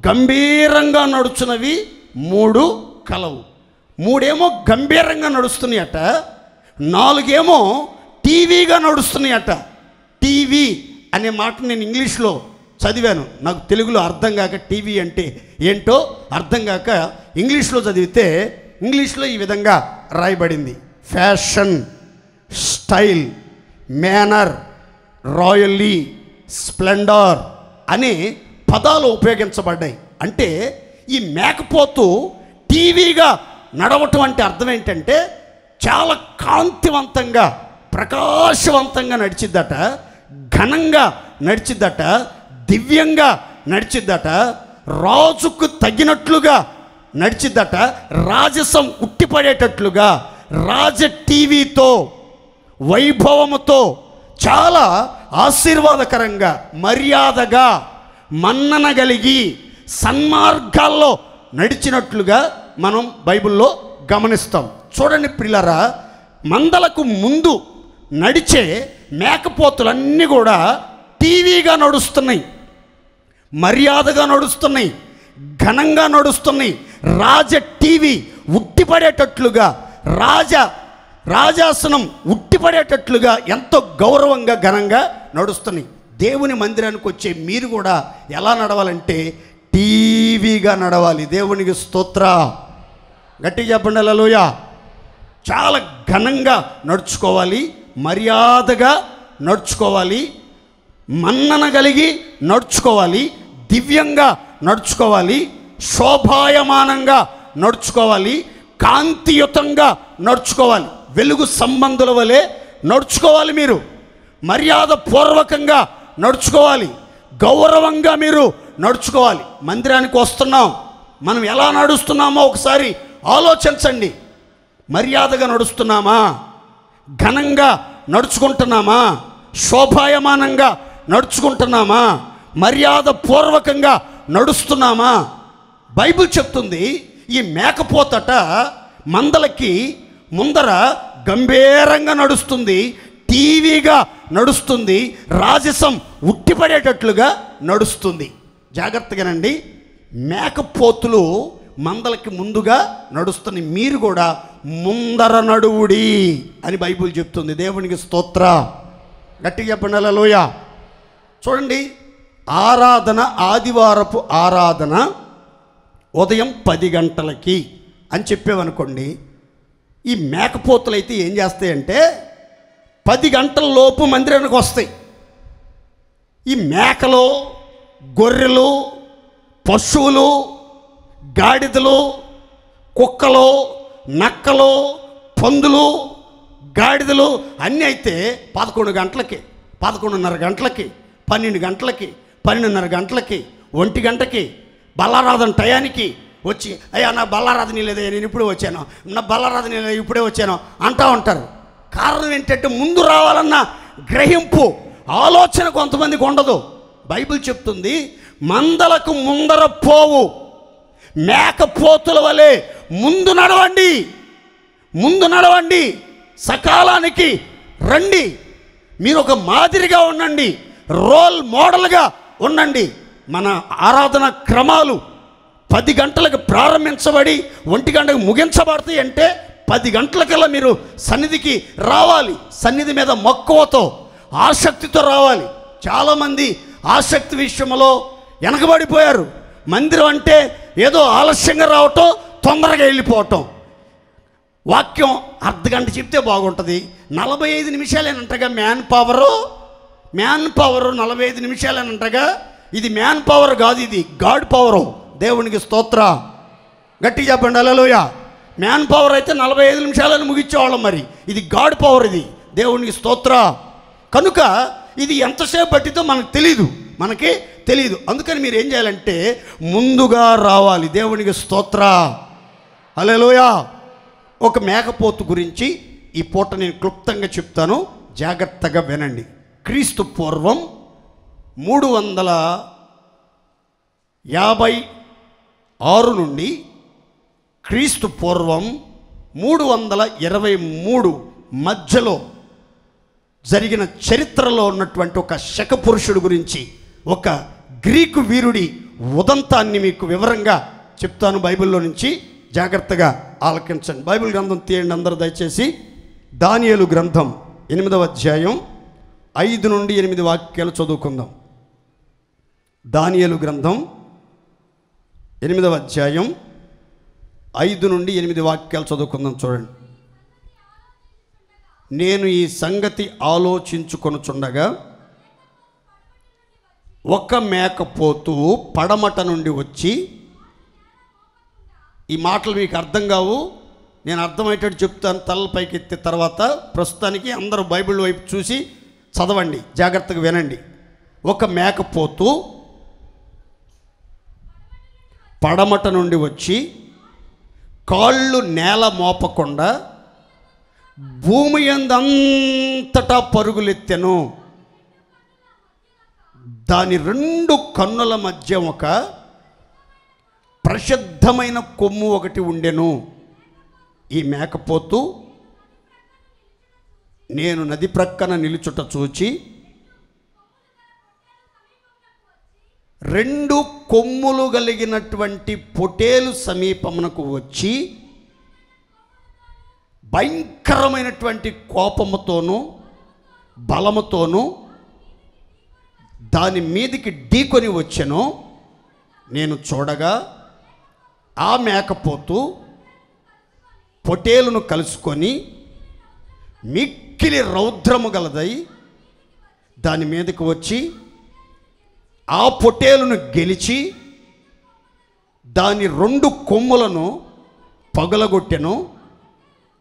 గంభీరంగా నడుచున్నవి 3 కలవు. 3 ఏమో గంభీరంగా నడుస్తున్నాయట, 4 ఏమో టీవీగా నడుస్తున్నాయట. టీవీ అనే మాట నేను ఇంగ్లీష్లో చదివాను, నాకు తెలుగులో అర్థం కాక టీవీ అంటే ఏంటో అర్థం కాక ఇంగ్లీష్లో చదివితే ఇంగ్లీష్లో ఈ విధంగా రాయబడింది: ఫ్యాషన్, స్టైల్, మేనర్, రాయల్లీ, స్ప్లెండర్ అనే పదాలు ఉపయోగించబడ్డాయి. అంటే ఈ మేకపోతు టీవీగా నడవటం అంటే అర్థం ఏంటంటే చాలా కాంతివంతంగా, ప్రకాశవంతంగా నడిచిద్దట, ఘనంగా నడిచిద్దట, దివ్యంగా నడిచిద్దట, రాజుకు తగినట్లుగా నడిచిద్దట, రాజసం ఉట్టిపడేటట్లుగా, రాజ టీవీతో, వైభవముతో, చాలా ఆశీర్వాదకరంగా, మర్యాదగా, మన్ననగలిగి, సన్మార్గాల్లో నడిచినట్లుగా మనం బైబిల్లో గమనిస్తాం. చూడండి ప్రియులారా, మందలకు ముందు నడిచే మేకపోతులన్నీ కూడా టీవీగా నడుస్తున్నాయి, మర్యాదగా నడుస్తున్నాయి, ఘనంగా నడుస్తున్నాయి. రాజ టీవీ ఉట్టిపడేటట్లుగా, రాజాసనం ఉట్టిపడేటట్లుగా ఎంతో గౌరవంగా, ఘనంగా నడుస్తున్నాయి. దేవుని మందిరానికి వచ్చే మీరు కూడా ఎలా నడవాలంటే టీవీగా నడవాలి. దేవునికి స్తోత్ర. గట్టిగా చెప్పండి హల్లెలూయా. చాలా ఘనంగా నడుచుకోవాలి, మర్యాదగా నడుచుకోవాలి, మన్నన కలిగి నడుచుకోవాలి, దివ్యంగా నడుచుకోవాలి, శోభాయమానంగా నడుచుకోవాలి, కాంతియుతంగా నడుచుకోవాలి, వెలుగు సంబంధుల వలె నడుచుకోవాలి. మీరు మర్యాద పూర్వకంగా నడుచుకోవాలి, గౌరవంగా మీరు నడుచుకోవాలి. మందిరానికి వస్తున్నాం, మనం ఎలా నడుస్తున్నామో ఒకసారి ఆలోచించండి. మర్యాదగా నడుస్తున్నామా? ఘనంగా నడుచుకుంటున్నామా? శోభాయమానంగా నడుచుకుంటున్నామా? మర్యాద పూర్వకంగా నడుస్తున్నామా? బైబిల్ చెప్తుంది ఈ మేకపోతట మందలకి ముందర గంభీరంగా నడుస్తుంది, టీవీగా నడుస్తుంది, రాజసం ఉట్టిపడేటట్లుగా నడుస్తుంది. జాగ్రత్తగానండి. మేకపోతులు మందలకి ముందుగా నడుస్తుంది, మీరు కూడా ముందర నడువుడి అని బైబిల్ చెప్తుంది. దేవునికి స్తోత్ర. గట్టిగా చెప్పండి హల్లెలూయా. చూడండి, ఆరాధన, ఆదివారపు ఆరాధన ఉదయం 10 గంటలకి అని చెప్పేవనుకోండి. ఈ మేకపోతులు అయితే ఏం చేస్తాయంటే 10 గంటల లోపు మందిరానికి వస్తాయి. ఈ మేకలు, గొర్రెలు, పశువులు, గాడిదలు, కుక్కలు, నక్కలు, పందులు, గాడిదలు అన్నీ అయితే 11 గంటలకి, 11:30 గంటలకి, 12 గంటలకి, 12:30 గంటలకి, 1 గంటకి, బల్లారాధన టయానికి వచ్చి, అయ్యా నా బల్లారాధన లేదా, నేను ఇప్పుడే వచ్చాను, నా బల్లారాధన లేదా, ఇప్పుడే వచ్చాను అంటూ ఉంటారు. కారణం ఏంటంటే ముందు రావాలన్న గ్రహింపు, ఆలోచన కొంతమందికి ఉండదు. బైబిల్ చెప్తుంది మందలకు ముందర పోవు, మేకపోతుల వలె ముందు నడవండి, ముందు నడవండి, సకాలానికి రండి, మీరు ఒక మాదిరిగా ఉండండి, రోల్ మోడల్గా ఉండండి. మన ఆరాధన క్రమాలు 10 గంటలకు ప్రారంభించబడి 1 గంటకు ముగించబడతాయి అంటే 10 గంటలకల్లా మీరు సన్నిధికి రావాలి. సన్నిధి మీద మక్కువతో, ఆసక్తితో రావాలి. చాలామంది ఆసక్తి విషయంలో వెనకబడిపోయారు. మందిరం అంటే ఏదో ఆలస్యంగా రావటం, తొందరగా వెళ్ళిపోవటం. వాక్యం అర్ధగంట చెప్తే బాగుంటుంది, 45 నిమిషాలేనంటగా మ్యాన్ పవరు 45 నిమిషాలేనంటగా. ఇది మ్యాన్ పవర్ కాదు, ఇది గాడ్ పవరు. దేవునికి స్తోత్ర. గట్టి చెప్పండి హల్లెలూయా. మ్యాన్ పవర్ అయితే 45 నిమిషాలను ముగించేవాళ్ళం, మరి ఇది గాడ్ పవర్, ఇది దేవునికి స్తోత్ర. కనుక ఇది ఎంతసేపు పట్టితో మనకి తెలీదు. అందుకని మీరు ఏం చేయాలంటే ముందుగా రావాలి. దేవునికి స్తోత్ర. హల్లెలూయా. ఒక మేకపోతు గురించి ఈ పూట నేను క్లుప్తంగా చెప్తాను, జాగ్రత్తగా వినండి. క్రీస్తు పూర్వం 356 నుండి క్రీస్తు పూర్వం 323 మధ్యలో జరిగిన చరిత్రలో ఉన్నటువంటి ఒక శకపురుషుడు గురించి, ఒక గ్రీకు వీరుడి ఉదంతాన్ని మీకు వివరంగా చెప్తాను బైబిల్లో నుంచి. జాగ్రత్తగా ఆలకించండి. బైబిల్ గ్రంథం తీయండి అందరూ దయచేసి. దానియేలు గ్రంథం 8వ అధ్యాయం 5 నుండి 8 వాక్యాలు చదువుకుందాం. దానియేలు గ్రంథం 8వ అధ్యాయం 5 నుండి 8 వాక్యాలు చదువుకుందాం. చూడండి. నేను ఈ సంగతి ఆలోచించుకొనుచుండగా ఒక మేకపోతు పడమట నుండి వచ్చి, ఈ మాటలు మీకు అర్థం కావు, నేను అర్థమయ్యేటట్టు చెప్తాను తలపైకి ఎత్తే తర్వాత. ప్రస్తుతానికి అందరూ బైబిల్ వైపు చూసి చదవండి, జాగ్రత్తగా వినండి. ఒక మేకపోతు పడమట నుండి వచ్చి కాళ్ళు నేల మోపకుండా భూమి యందంతటా పరుగులెత్తెను. దాని 2 కన్నుల మధ్య ఒక ప్రసిద్ధమైన కొమ్ము ఒకటి ఉండెను. ఈ మేకపోతు నేను నది ప్రక్కన నిలుచుట చూచి 2 కొమ్ములు కలిగినటువంటి పొటేలు సమీపమునకు వచ్చి భయంకరమైనటువంటి కోపముతోనూ బలముతోనూ దాని మీదికి ఢీకొని వచ్చెను. నేను చూడగా ఆ మేకపోతు పొటేలును కలుసుకొని మిక్కిలి రౌద్రము గలదై దాని మీదకి వచ్చి ఆ పొటేలును గెలిచి దాని 2 కొమ్ములను పగలగొట్టెను.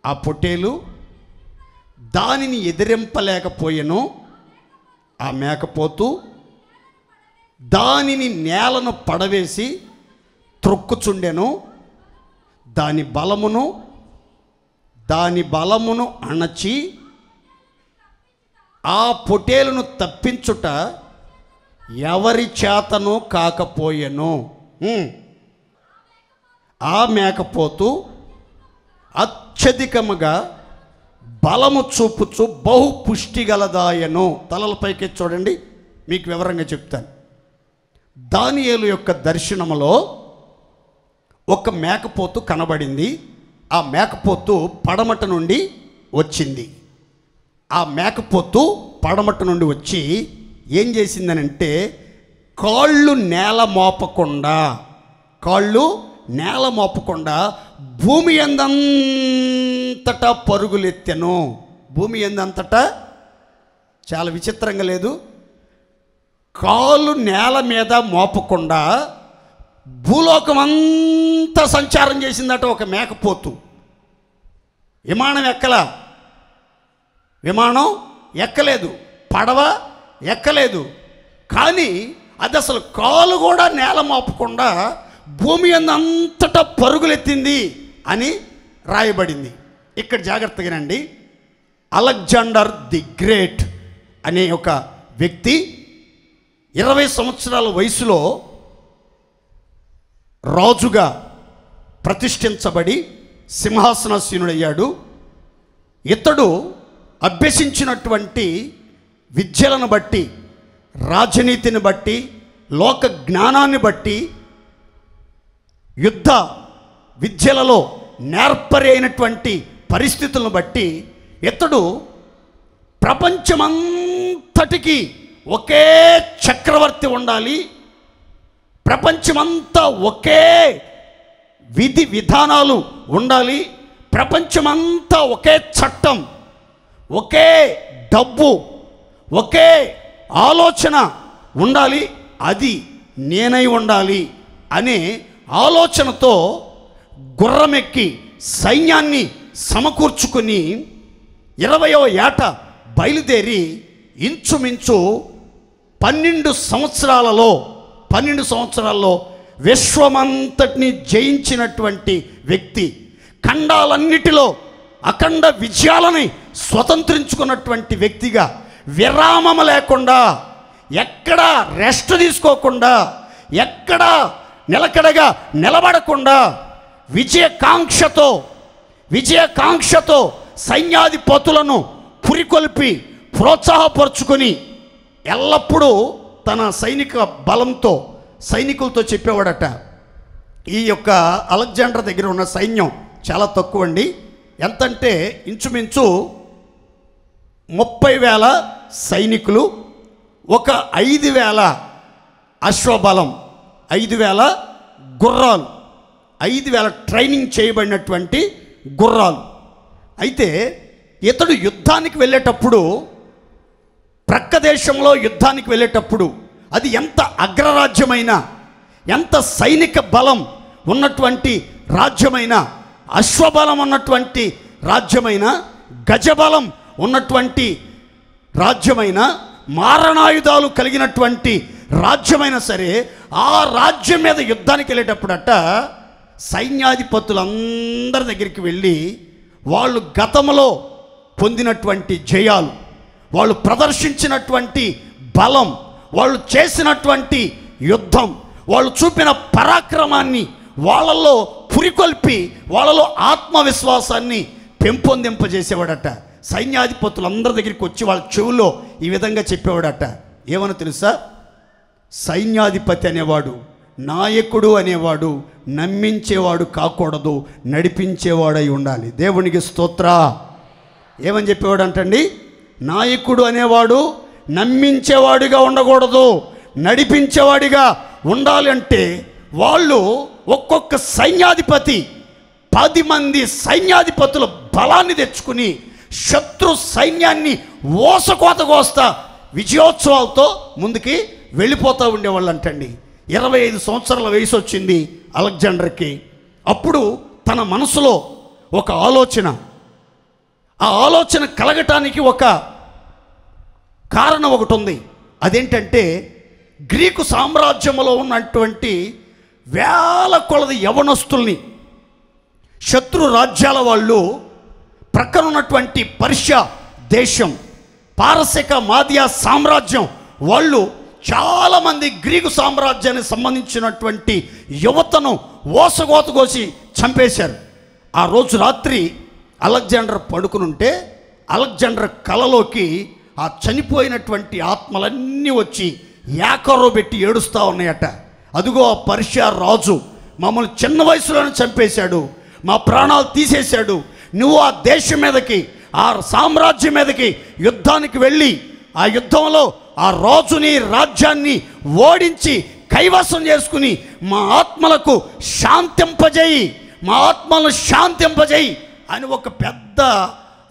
ఆ పొటేలు దానిని ఎదిరింపలేకపోయెను. ఆ మేకపోతు దానిని నేలను పడవేసి త్రొక్కుచుండెను. దాని బలమును అణచి ఆ పొటేలును తప్పించుట ఎవరి చేతను కాకపోయెను. ఆ మేకపోతు అత్యధికముగా బలము చూపుచు బహు పుష్టి గలదాయను. తలలపైకి చూడండి, మీకు వివరంగా చెప్తాను. దానియేలు యొక్క దర్శనములో ఒక మేకపోతు కనబడింది. ఆ మేకపోతు పడమట నుండి వచ్చింది. ఆ మేకపోతు పడమట నుండి వచ్చి ఏం చేసిందనంటే కాళ్ళు నేల మోపకుండా భూమి యందంతటా పరుగులెత్తెను. భూమి యందంతటా చాలా విచిత్రంగా లేదు, కాలు నేల మీద మోపకుండా భూలోకం అంతా సంచారం చేసిందట ఒక మేకపోతు. విమానం ఎక్కలేదు, పడవ ఎక్కలేదు, కానీ అది అసలు కాలు కూడా నేల మోపకుండా భూమి అంతటా పరుగులెత్తింది అని రాయబడింది. ఇక్కడ జాగ్రత్తగానండి. అలెగ్జాండర్ ది గ్రేట్ అనే ఒక వ్యక్తి 20 సంవత్సరాల వయసులో రాజుగా ప్రతిష్ఠించబడి సింహాసనాసీనుడయ్యాడు. ఇతడు అభ్యసించినటువంటి విద్యలను బట్టి, రాజనీతిని బట్టి, లోక జ్ఞానాన్ని బట్టి, యుద్ధ విద్యలలో నేర్పరి అయినటువంటి పరిస్థితులను బట్టి ఇతడు ప్రపంచమంతటికి ఒకే చక్రవర్తి ఉండాలి, ప్రపంచమంతా ఒకే విధి విధానాలు ఉండాలి, ప్రపంచమంతా ఒకే చట్టం, ఒకే డబ్బు, ఒకే ఆలోచన ఉండాలి, అది నేనై ఉండాలి అనే ఆలోచనతో గుర్రమెక్కి సైన్యాన్ని సమకూర్చుకుని 20వ ఏట బయలుదేరి ఇంచుమించు 12 సంవత్సరాల్లో విశ్వమంతటిని జయించినటువంటి వ్యక్తి. ఖండాలన్నిటిలో అఖండ విజయాలని స్వతంత్రించుకున్నటువంటి వ్యక్తిగా విరామం లేకుండా, ఎక్కడా రెస్ట్ తీసుకోకుండా, ఎక్కడా నిలకడగా నిలబడకుండా విజయకాంక్షతో సైన్యాధిపతులను పురికొల్పి ప్రోత్సాహపరుచుకొని ఎల్లప్పుడూ తన సైనిక బలంతో సైనికులతో చెప్పేవాడట. ఈ యొక్క అలెగ్జాండర్ దగ్గర ఉన్న సైన్యం చాలా తక్కువ అండి. ఎంతంటే ఇంచుమించు 30,000 సైనికులు, ఒక 5,000 అశ్వబలం, 5,000 గుర్రాలు, 5,000 ట్రైనింగ్ చేయబడినటువంటి గుర్రాలు. అయితే ఇతడు యుద్ధానికి వెళ్ళేటప్పుడు, ప్రక్క దేశంలో యుద్ధానికి వెళ్ళేటప్పుడు, అది ఎంత అగ్రరాజ్యమైన, ఎంత సైనిక బలం ఉన్నటువంటి రాజ్యమైన, అశ్వబలం ఉన్నటువంటి రాజ్యమైన, గజబలం ఉన్నటువంటి రాజ్యమైన, మారణాయుధాలు కలిగినటువంటి రాజ్యమైనా సరే, ఆ రాజ్యం మీద యుద్ధానికి వెళ్ళేటప్పుడట సైన్యాధిపతులందరి దగ్గరికి వెళ్ళి వాళ్ళు గతంలో పొందినటువంటి జయాలు, వాళ్ళు ప్రదర్శించినటువంటి బలం, వాళ్ళు చేసినటువంటి యుద్ధం, వాళ్ళు చూపిన పరాక్రమాన్ని వాళ్ళల్లో పురికొల్పి వాళ్ళలో ఆత్మవిశ్వాసాన్ని పెంపొందింపజేసేవాడట. సైన్యాధిపతులందరి దగ్గరికి వచ్చి వాళ్ళ చెవుల్లో ఈ విధంగా చెప్పేవాడట. ఏమని తెలుసా? సైన్యాధిపతి అనేవాడు, నాయకుడు అనేవాడు నమ్మించేవాడు కాకూడదు, నడిపించేవాడై ఉండాలి. దేవునికి స్తోత్ర. ఏమని చెప్పేవాడు అంటండి? నాయకుడు అనేవాడు నమ్మించేవాడిగా ఉండకూడదు, నడిపించేవాడిగా ఉండాలి. అంటే వాళ్ళు ఒక్కొక్క సైన్యాధిపతి 10 మంది సైన్యాధిపతుల బలాన్ని తెచ్చుకుని శత్రు సైన్యాన్ని ఓసకోత కోస్తా విజయోత్సవాలతో ముందుకి వెళ్ళిపోతూ ఉండేవాళ్ళు అంటండి. 25 సంవత్సరాల వయసు వచ్చింది అలెగ్జాండర్కి. అప్పుడు తన మనసులో ఒక ఆలోచన, ఆ ఆలోచన కలగటానికి ఒక కారణం ఒకటి ఉంది. అదేంటంటే గ్రీకు సామ్రాజ్యంలో ఉన్నటువంటి వేల కొలది యవనస్తుల్ని శత్రు రాజ్యాల వాళ్ళు, ప్రక్కన ఉన్నటువంటి పర్షియా దేశం, పారసిక మాదియా సామ్రాజ్యం వాళ్ళు చాలామంది గ్రీకు సామ్రాజ్యానికి సంబంధించినటువంటి యువతను ఓసగోత కోసి చంపేశారు. ఆ రోజు రాత్రి అలెగ్జాండర్ పడుకునుంటే అలెగ్జాండర్ కలలోకి ఆ చనిపోయినటువంటి ఆత్మలన్నీ వచ్చి ఏకరో పెట్టి ఏడుస్తూ ఉన్నాయట. అదిగో ఆ పర్షియా రాజు మమ్మల్ని చిన్న వయసులోనే చంపేశాడు, మా ప్రాణాలు తీసేశాడు. నువ్వు ఆ దేశం మీదకి, ఆ సామ్రాజ్యం మీదకి యుద్ధానికి వెళ్ళి ఆ యుద్ధంలో ఆ రాజుని రాజ్యాన్ని ఓడించి కైవసం చేసుకుని మా ఆత్మలకు శాంతింపజేయి, మా ఆత్మలను శాంతింపజేయి అని ఒక పెద్ద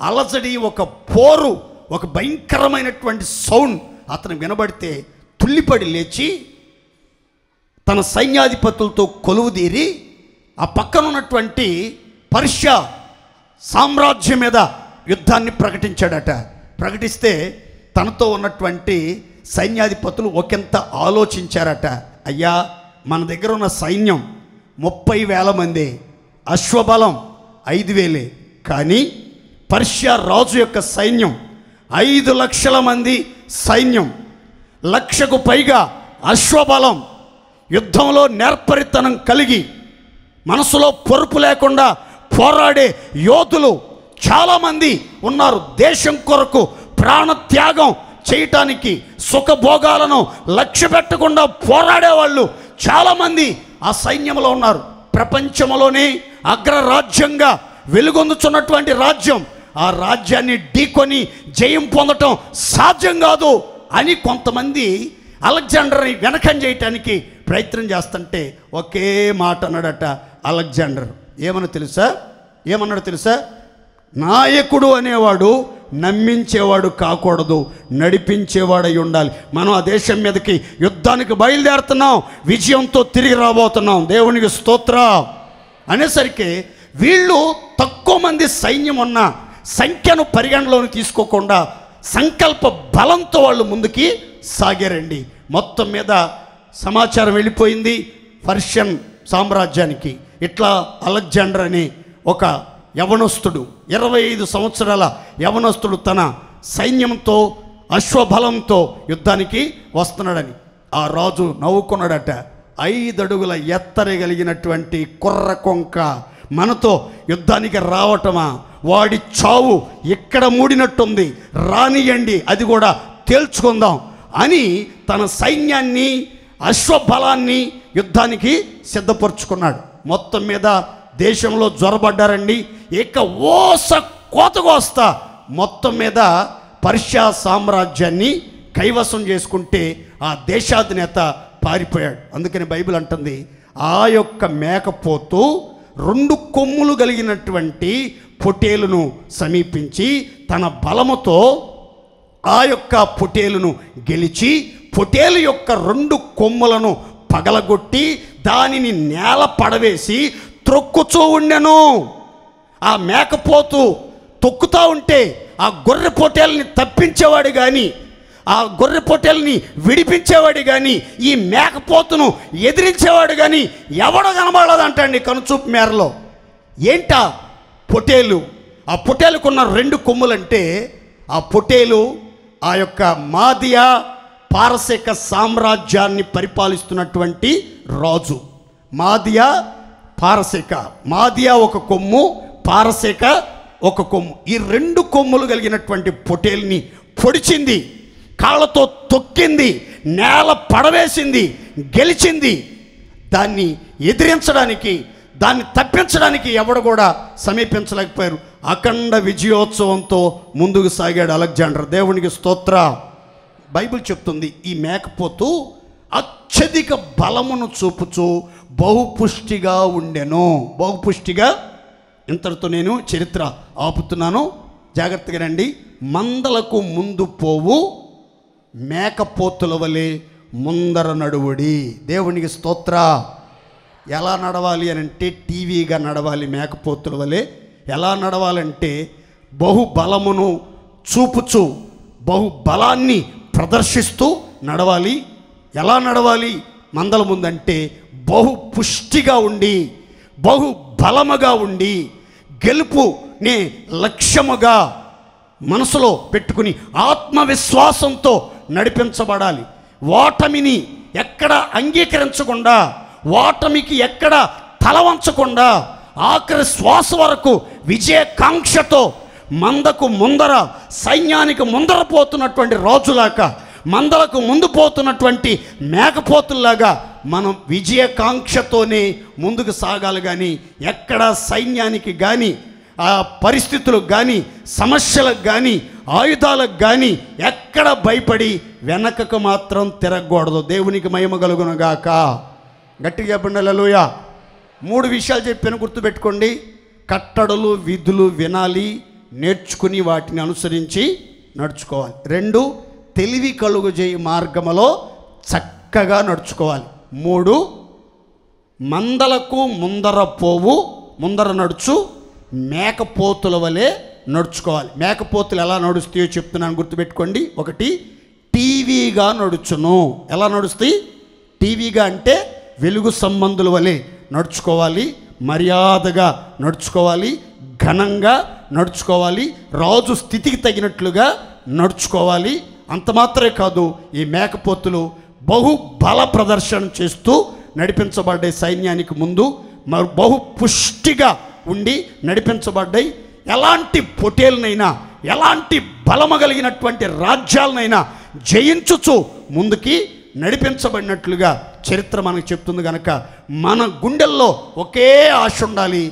అలజడి, ఒక పోరు, ఒక భయంకరమైనటువంటి సౌండ్ అతను వినబడితే తుల్లిపడి లేచి తన సైన్యాధిపతులతో కొలువుదీరి ఆ పక్కన ఉన్నటువంటి పర్షియా సామ్రాజ్యం మీద యుద్ధాన్ని ప్రకటించాడట. ప్రకటిస్తే తనతో ఉన్నటువంటి సైన్యాధిపతులు ఒకంత ఆలోచించారట. అయ్యా, మన దగ్గర ఉన్న సైన్యం 30,000 మంది, అశ్వబలం 5,000, కానీ పర్షియా రాజు యొక్క సైన్యం 5 లక్షల మంది సైన్యం, 1,00,000కు పైగా అశ్వబలం, యుద్ధంలో నేర్పరితనం కలిగి మనసులో పొరుపు లేకుండా పోరాడే యోధులు చాలామంది ఉన్నారు. దేశం కొరకు ప్రాణత్యాగం చేయటానికి, సుఖభోగాలను లక్ష్య పెట్టకుండా పోరాడేవాళ్ళు చాలామంది ఆ సైన్యంలో ఉన్నారు. ప్రపంచంలోనే అగ్రరాజ్యంగా వెలుగొందుతున్నటువంటి రాజ్యం, ఆ రాజ్యాన్ని ఢీకొని జయం పొందటం సాధ్యం కాదు అని కొంతమంది అలెగ్జాండర్ని వెనకం చేయటానికి ప్రయత్నం చేస్తుంటే ఒకే మాట అన్నాడట అలెగ్జాండర్. ఏమన్నాడు తెలుసా? నాయకుడు అనేవాడు నమ్మించేవాడు కాకూడదు, నడిపించేవాడై ఉండాలి. మనం ఆ దేశం మీదకి యుద్ధానికి బయలుదేరుతున్నాం, విజయంతో తిరిగి రాబోతున్నాం. దేవునికి స్తోత్ర. అనేసరికి వీళ్ళు తక్కువ మంది సైన్యం ఉన్న సంఖ్యను పరిగణలోకి తీసుకోకుండా సంకల్ప బలంతో వాళ్ళు ముందుకి సాగారండి. మొత్తం మీద సమాచారం వెళ్ళిపోయింది పర్షియన్ సామ్రాజ్యానికి. ఇట్లా అలెగ్జాండర్ అని ఒక యవనస్తుడు, 25 సంవత్సరాల యవనస్తుడు తన సైన్యంతో అశ్వబలంతో యుద్ధానికి వస్తున్నాడని ఆ రాజు నవ్వుకున్నాడట. 5 అడుగుల ఎత్తరగలిగినటువంటి కుర్ర కొంక మనతో యుద్ధానికి రావటమా, వాడి చావు ఇక్కడ మూడినట్టుంది, రానియండి, అది కూడా తేల్చుకుందాం అని తన సైన్యాన్ని అశ్వబలాన్ని యుద్ధానికి సిద్ధపరుచుకున్నాడు. మొత్తం మీద దేశంలో జ్వరబడ్డారండి. ఇక కోతకొస్తా మొత్తం మీద పర్షియా సామ్రాజ్యాన్ని కైవసం చేసుకుంటే ఆ దేశాధినేత పారిపోయాడు. అందుకని బైబిల్ అంటుంది, ఆ యొక్క మేకపోతు 2 కొమ్ములు కలిగినటువంటి పొటేలును సమీపించి తన బలముతో ఆ యొక్క పొటేలును గెలిచి పొటేలు యొక్క 2 కొమ్ములను పగలగొట్టి దానిని నేల పడవేసి త్రొక్కుతూ ఉండెను. ఆ మేకపోతు తొక్కుతూ ఉంటే ఆ గొర్రె పొటేల్ని తప్పించేవాడు కానీ, ఆ గొర్రె పొటేల్ని విడిపించేవాడు కానీ, ఈ మేకపోతును ఎదిరించేవాడు కానీ ఎవడో కనబడలేదంటండి కనుచూపు మేరలో. ఏంటా పొటేలు? ఆ పొటేలుకున్న 2 కొమ్ములంటే ఆ పొటేలు ఆ యొక్క మాదియా పారసీక సామ్రాజ్యాన్ని పరిపాలిస్తున్నటువంటి రాజు. మాదియా పారసీక, మాదియా ఒక కొమ్ము, పారసీక ఒక కొమ్ము. ఈ 2 కొమ్ములు కలిగినటువంటి పొటేల్ని పొడిచింది, కాళ్ళతో తొక్కింది, నేల పడవేసింది, గెలిచింది. దాన్ని ఎదిరించడానికి, దాన్ని తప్పించడానికి ఎవడు కూడా సమీపించలేకపోయారు. అఖండ విజయోత్సవంతో ముందుకు సాగాడు అలెగ్జాండర్. దేవునికి స్తోత్ర. బైబిల్ చెప్తుంది, ఈ మేకపోతు అత్యధిక బలమును చూపుచూ బహుపుష్టిగా ఉండెను. బహుపుష్టిగా. ఇంతటితో నేను చరిత్ర ఆపుతున్నాను, జాగ్రత్తగా రండి. మందలకు ముందు పోవు మేకపోతుల వలె ముందర నడువుడి. దేవునికి స్తోత్ర. ఎలా నడవాలి అని అంటే టీవీగా నడవాలి. మేకపోతుల వలె ఎలా నడవాలంటే బహుబలమును చూపుచు బహుబలాన్ని ప్రదర్శిస్తూ నడవాలి. ఎలా నడవాలి మందల ముందంటే బహుపుష్టిగా ఉండి, బహుబలముగా ఉండి, గెలుపుని లక్ష్యముగా మనసులో పెట్టుకుని ఆత్మవిశ్వాసంతో నడిపించబడాలి. ఓటమిని ఎక్కడ అంగీకరించకుండా, ఓటమికి ఎక్కడ తల వంచకుండా, ఆఖరి శ్వాస వరకు విజయకాంక్షతో మందకు ముందర, సైన్యానికి ముందర పోతున్నటువంటి రాజులాగా, మందలకు ముందు పోతున్నటువంటి మేకపోతుల్లాగా మనం విజయకాంక్షతోనే ముందుకు సాగాలి. కానీ ఎక్కడ సైన్యానికి కానీ, ఆ పరిస్థితులకు కానీ, సమస్యలకు కానీ, ఆయుధాలకు కానీ ఎక్కడ భయపడి వెనకకు మాత్రం తిరగకూడదు. దేవునికి మహిమ కలుగునుగాక. గట్టిగా చెప్పండి హల్లెలూయా. 3 విషయాలు చెప్పాను, గుర్తుపెట్టుకోండి. కట్టడలు విధులు వినాలి, నేర్చుకుని వాటిని అనుసరించి నడుచుకోవాలి. 2, తెలివి కలుగుజేయి మార్గములో చక్కగా నడుచుకోవాలి. 3, మందలకు ముందర పోవు, ముందర నడుచు మేకపోతుల వలె నడుచుకోవాలి. మేకపోతులు ఎలా నడుస్తాయో చెప్తున్నాను, గుర్తుపెట్టుకోండి. 1, టీవీగా నడుచును. ఎలా నడుస్తాయి? టీవీగా అంటే వెలుగు సంబంధుల వలె నడుచుకోవాలి, మర్యాదగా నడుచుకోవాలి, ఘనంగా నడుచుకోవాలి, రాజు స్థితికి తగినట్లుగా నడుచుకోవాలి. అంత మాత్రమే కాదు, ఈ మేకపోతులు బహుబల ప్రదర్శన చేస్తూ నడిపించబడ్డాయి. సైన్యానికి ముందు బహుపుష్టిగా ఉండి నడిపించబడ్డాయి. ఎలాంటి పొటేలనైనా, ఎలాంటి బలము కలిగినటువంటి రాజ్యాలనైనా జయించుచు ముందుకి నడిపించబడినట్లుగా చరిత్ర మనకు చెప్తుంది. కనుక మన గుండెల్లో ఒకే ఆశ ఉండాలి.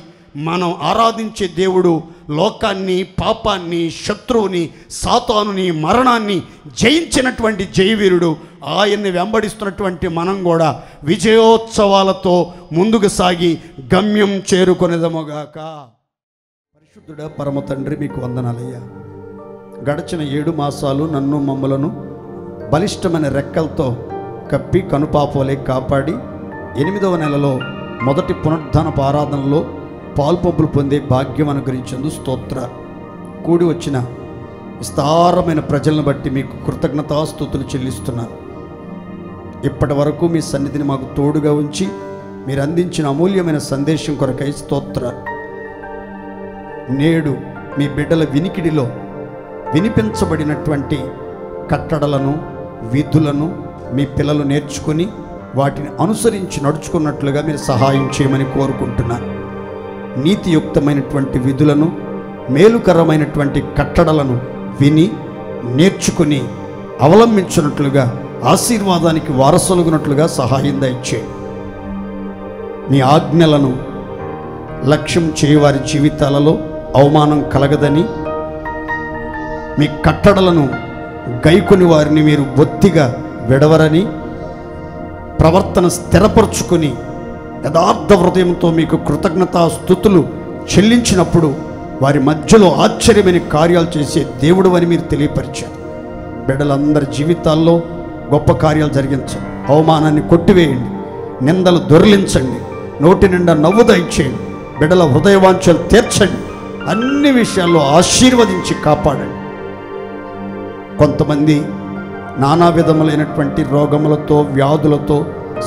మనం ఆరాధించే దేవుడు లోకాన్ని, పాపాన్ని, శత్రువుని, సాతానుని, మరణాన్ని జయించినటువంటి జయవీరుడు. ఆయన్ని వెంబడిస్తున్నటువంటి మనం కూడా విజయోత్సవాలతో ముందుకు సాగి గమ్యం చేరుకొనేదముగాక. పరిశుద్ధుడా పరమ తండ్రి, మీకు వందనాలయ్యా. గడిచిన 7 మాసాలు నన్ను మమ్మలను బలిష్టమైన రెక్కలతో కప్పి కనుపాపోలే కాపాడి 8వ నెలలో మొదటి పునరుద్ధానపు ఆరాధనలో పాల్పొంపులు పొందే భాగ్యం అనుగ్రహించేందుకు స్తోత్ర. కూడి వచ్చిన విస్తారమైన ప్రజలను బట్టి మీకు కృతజ్ఞతాస్తుతులు చెల్లిస్తున్నాను. ఇప్పటి వరకు మీ సన్నిధిని మాకు తోడుగా ఉంచి మీరు అందించిన అమూల్యమైన సందేశం కొరకై స్తోత్ర. నేడు మీ బిడ్డల వినికిడిలో వినిపించబడినటువంటి కట్టడలను విధులను మీ పిల్లలు నేర్చుకుని వాటిని అనుసరించి నడుచుకున్నట్లుగా మీరు సహాయం చేయమని కోరుకుంటున్నాను. నీతియుక్తమైనటువంటి విధులను, మేలుకరమైనటువంటి కట్టడలను విని నేర్చుకుని అవలంబించినట్లుగా, ఆశీర్వాదానికి వారసులుగునట్లుగా సహాయం దయచేయండి. మీ ఆజ్ఞలను లక్ష్యం చేయవారి జీవితాలలో అవమానం కలగదని, మీ కట్టడలను గైకొని వారిని మీరు బొత్తిగా విడవరని, ప్రవర్తన స్థిరపరుచుకుని యథార్థ హృదయంతో మీకు కృతజ్ఞతా స్తుతులు చెల్లించినప్పుడు వారి మధ్యలో ఆశ్చర్యమైన కార్యాలు చేసే దేవుడు అని మీరు తెలియపరిచారు. బిడ్డలందరి జీవితాల్లో గొప్ప కార్యాలు జరిగించండి. అవమానాన్ని కొట్టివేయండి, నిందలు దొర్లించండి, నోటి నిండా నవ్వు దయచేయండి. బిడ్డల హృదయవాంఛలు తీర్చండి, అన్ని విషయాల్లో ఆశీర్వదించి కాపాడండి. కొంతమంది నానా విధములైనటువంటి రోగములతో, వ్యాధులతో,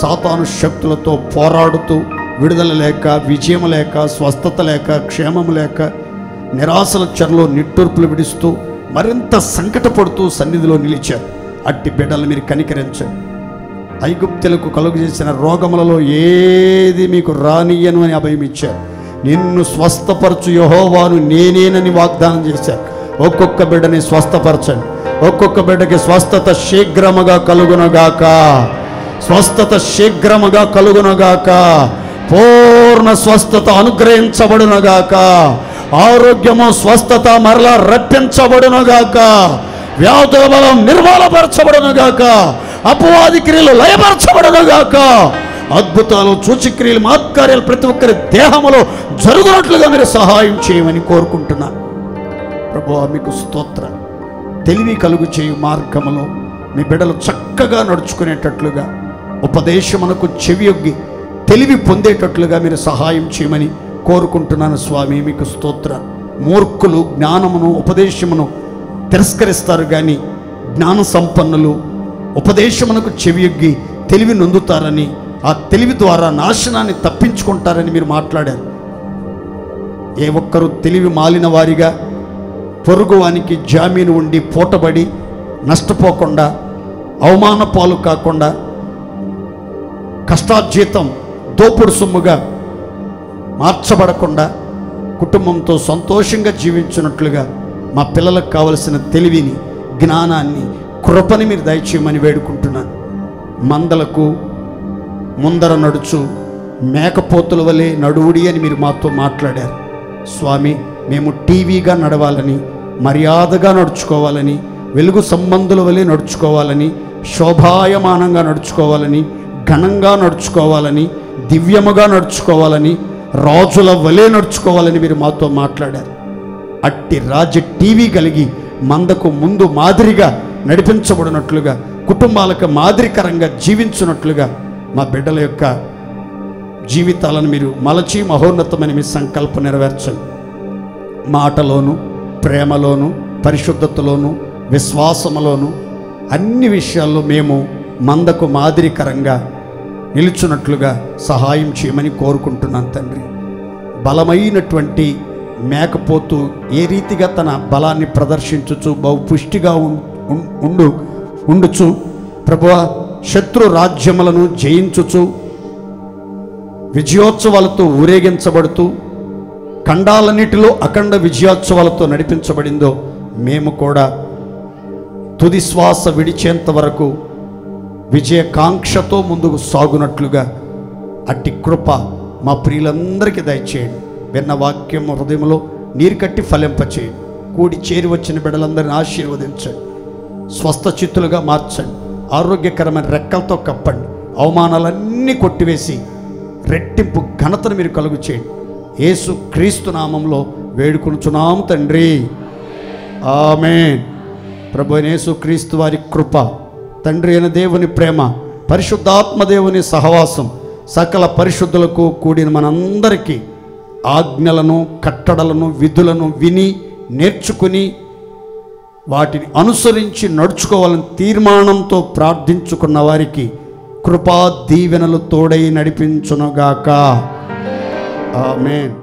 సాతాను శక్తులతో పోరాడుతూ విడుదల లేక, విజయం లేక, స్వస్థత లేక, క్షేమము లేక, నిరాశల చెరలో నిట్టూర్పులు విడుస్తూ మరింత సంకటపడుతూ సన్నిధిలో నిలిచారు. అట్టి బిడ్డలు మీరు కనికరించండి. ఐగుప్తులకు కలుగు చేసిన రోగములలో ఏది మీకు రానియను అని అభయం ఇచ్చారు. నిన్ను స్వస్థపరచు యెహోవాను నేనేనని వాగ్దానం చేశారు. ఒక్కొక్క బిడ్డని స్వస్థపరచండి. ఒక్కొక్క బిడ్డకి స్వస్థత శీఘ్రముగా కలుగునగాక, స్వస్థత శీఘ్రముగా కలుగునగాక, పూర్ణ స్వస్థత అనుగ్రహించబడునగాక, ఆరోగ్యము స్వస్థత మరలా రప్పించబడునగాక, వ్యాధుల బలం నిర్మూలపరచబడునగాక, అపవాది క్రియలు లయపరచబడునగాక, అద్భుతాలు, సూచక్రియలు, మహత్కార్యాలు ప్రతి ఒక్కరి దేహములో జరుగునట్లుగా మీరు సహాయం చేయమని కోరుకుంటున్నాను. ప్రభువా, మీకు స్తోత్రం. తెలివి కలుగు చేయు మార్గములో మీ బిడ్డలు చక్కగా నడుచుకునేటట్లుగా, ఉపదేశమునకు చెవియొగ్గి తెలివి పొందేటట్లుగా మీరు సహాయం చేయమని కోరుకుంటున్నాను. స్వామి, మీకు స్తోత్రం. మూర్ఖులు జ్ఞానమును, ఉపదేశమును తిరస్కరిస్తారు, కానీ జ్ఞాన సంపన్నులు ఉపదేశమునకు చెవియొగ్గి తెలివి నొందుతారని, ఆ తెలివి ద్వారా నాశనాన్ని తప్పించుకుంటారని మీరు మాట్లాడారు. ఏ ఒక్కరూ తెలివి మాలిన వారిగా పొరుగువానికి జామీను ఉండి పూటబడి నష్టపోకుండా, అవమాన పాలు కాకుండా, కష్టార్జితం దోపుడు సొమ్ముగా మార్చబడకుండా కుటుంబంతో సంతోషంగా జీవించినట్లుగా మా పిల్లలకు కావలసిన తెలివిని, జ్ఞానాన్ని, కృపని మీరు దయచేయమని వేడుకుంటున్నాను. మందలకు ముందర నడుచు మేకపోతుల వలె నడువుడి అని మీరు మాతో మాట్లాడారు. స్వామి, మేము టీవీగా నడవాలని, మర్యాదగా నడుచుకోవాలని, వెలుగు సంబంధుల వలె నడుచుకోవాలని, శోభాయమానంగా నడుచుకోవాలని, ఘనంగా నడుచుకోవాలని, దివ్యముగా నడుచుకోవాలని, రాజుల వలె నడుచుకోవాలని మీరు మాతో మాట్లాడారు. అట్టి రాజ టీవీ కలిగి మందకు ముందు మాదిరిగా నడిపించబడినట్లుగా, కుటుంబాలకు మాదిరికరంగా జీవించినట్లుగా మా బిడ్డల యొక్క జీవితాలను మీరు మలచి మహోన్నతమని మీ సంకల్పం నెరవేర్చండి. మాటలోను, ప్రేమలోను, పరిశుద్ధతలోను, విశ్వాసములోను, అన్ని విషయాల్లో మేము మందకు మాదిరికరంగా నిలుచున్నట్లుగా సహాయం చేయమని కోరుకుంటున్నాను తండ్రి. బలమైనటువంటి మేకపోతు ఏ రీతిగా తన బలాన్ని ప్రదర్శించుచు బహుపుష్టిగా ఉండుచు ప్రభువా, శత్రు రాజ్యములను జయించుచు విజయోత్సవాలతో ఊరేగించబడుతూ ఖండాలన్నిటిలో అఖండ విజయోత్సవాలతో నడిపించబడిందో, మేము కూడా తుది శ్వాస విడిచేంత వరకు విజయకాంక్షతో ముందుకు సాగునట్లుగా అట్టి కృప మా ప్రియులందరికీ దయచేయండి. విన్న వాక్యం హృదయంలో నీరు కట్టి ఫలింపచేయండి. కూడి చేరి వచ్చిన బిడ్డలందరినీ ఆశీర్వదించండి. స్వస్థ చిత్తులుగా మార్చండి. ఆరోగ్యకరమైన రెక్కలతో కప్పండి. అవమానాలన్నీ కొట్టివేసి రెట్టింపు ఘనతను మీరు కలుగు చేయండి. యేసు క్రీస్తు నామంలో వేడుకొనుచున్నాము తండ్రి, ఆమేన్. ప్రభు యేసు క్రీస్తు వారి కృప, తండ్రి అయిన దేవుని ప్రేమ, పరిశుద్ధాత్మ దేవుని సహవాసం సకల పరిశుద్ధులకు కూడిన మనందరికీ ఆజ్ఞలను, కట్టడలను, విధులను విని నేర్చుకుని వాటిని అనుసరించి నడుచుకోవాలని తీర్మానంతో ప్రార్థించుకున్న వారికి కృపా దీవెనలు తోడై నడిపించునుగాక. ఆమేన్.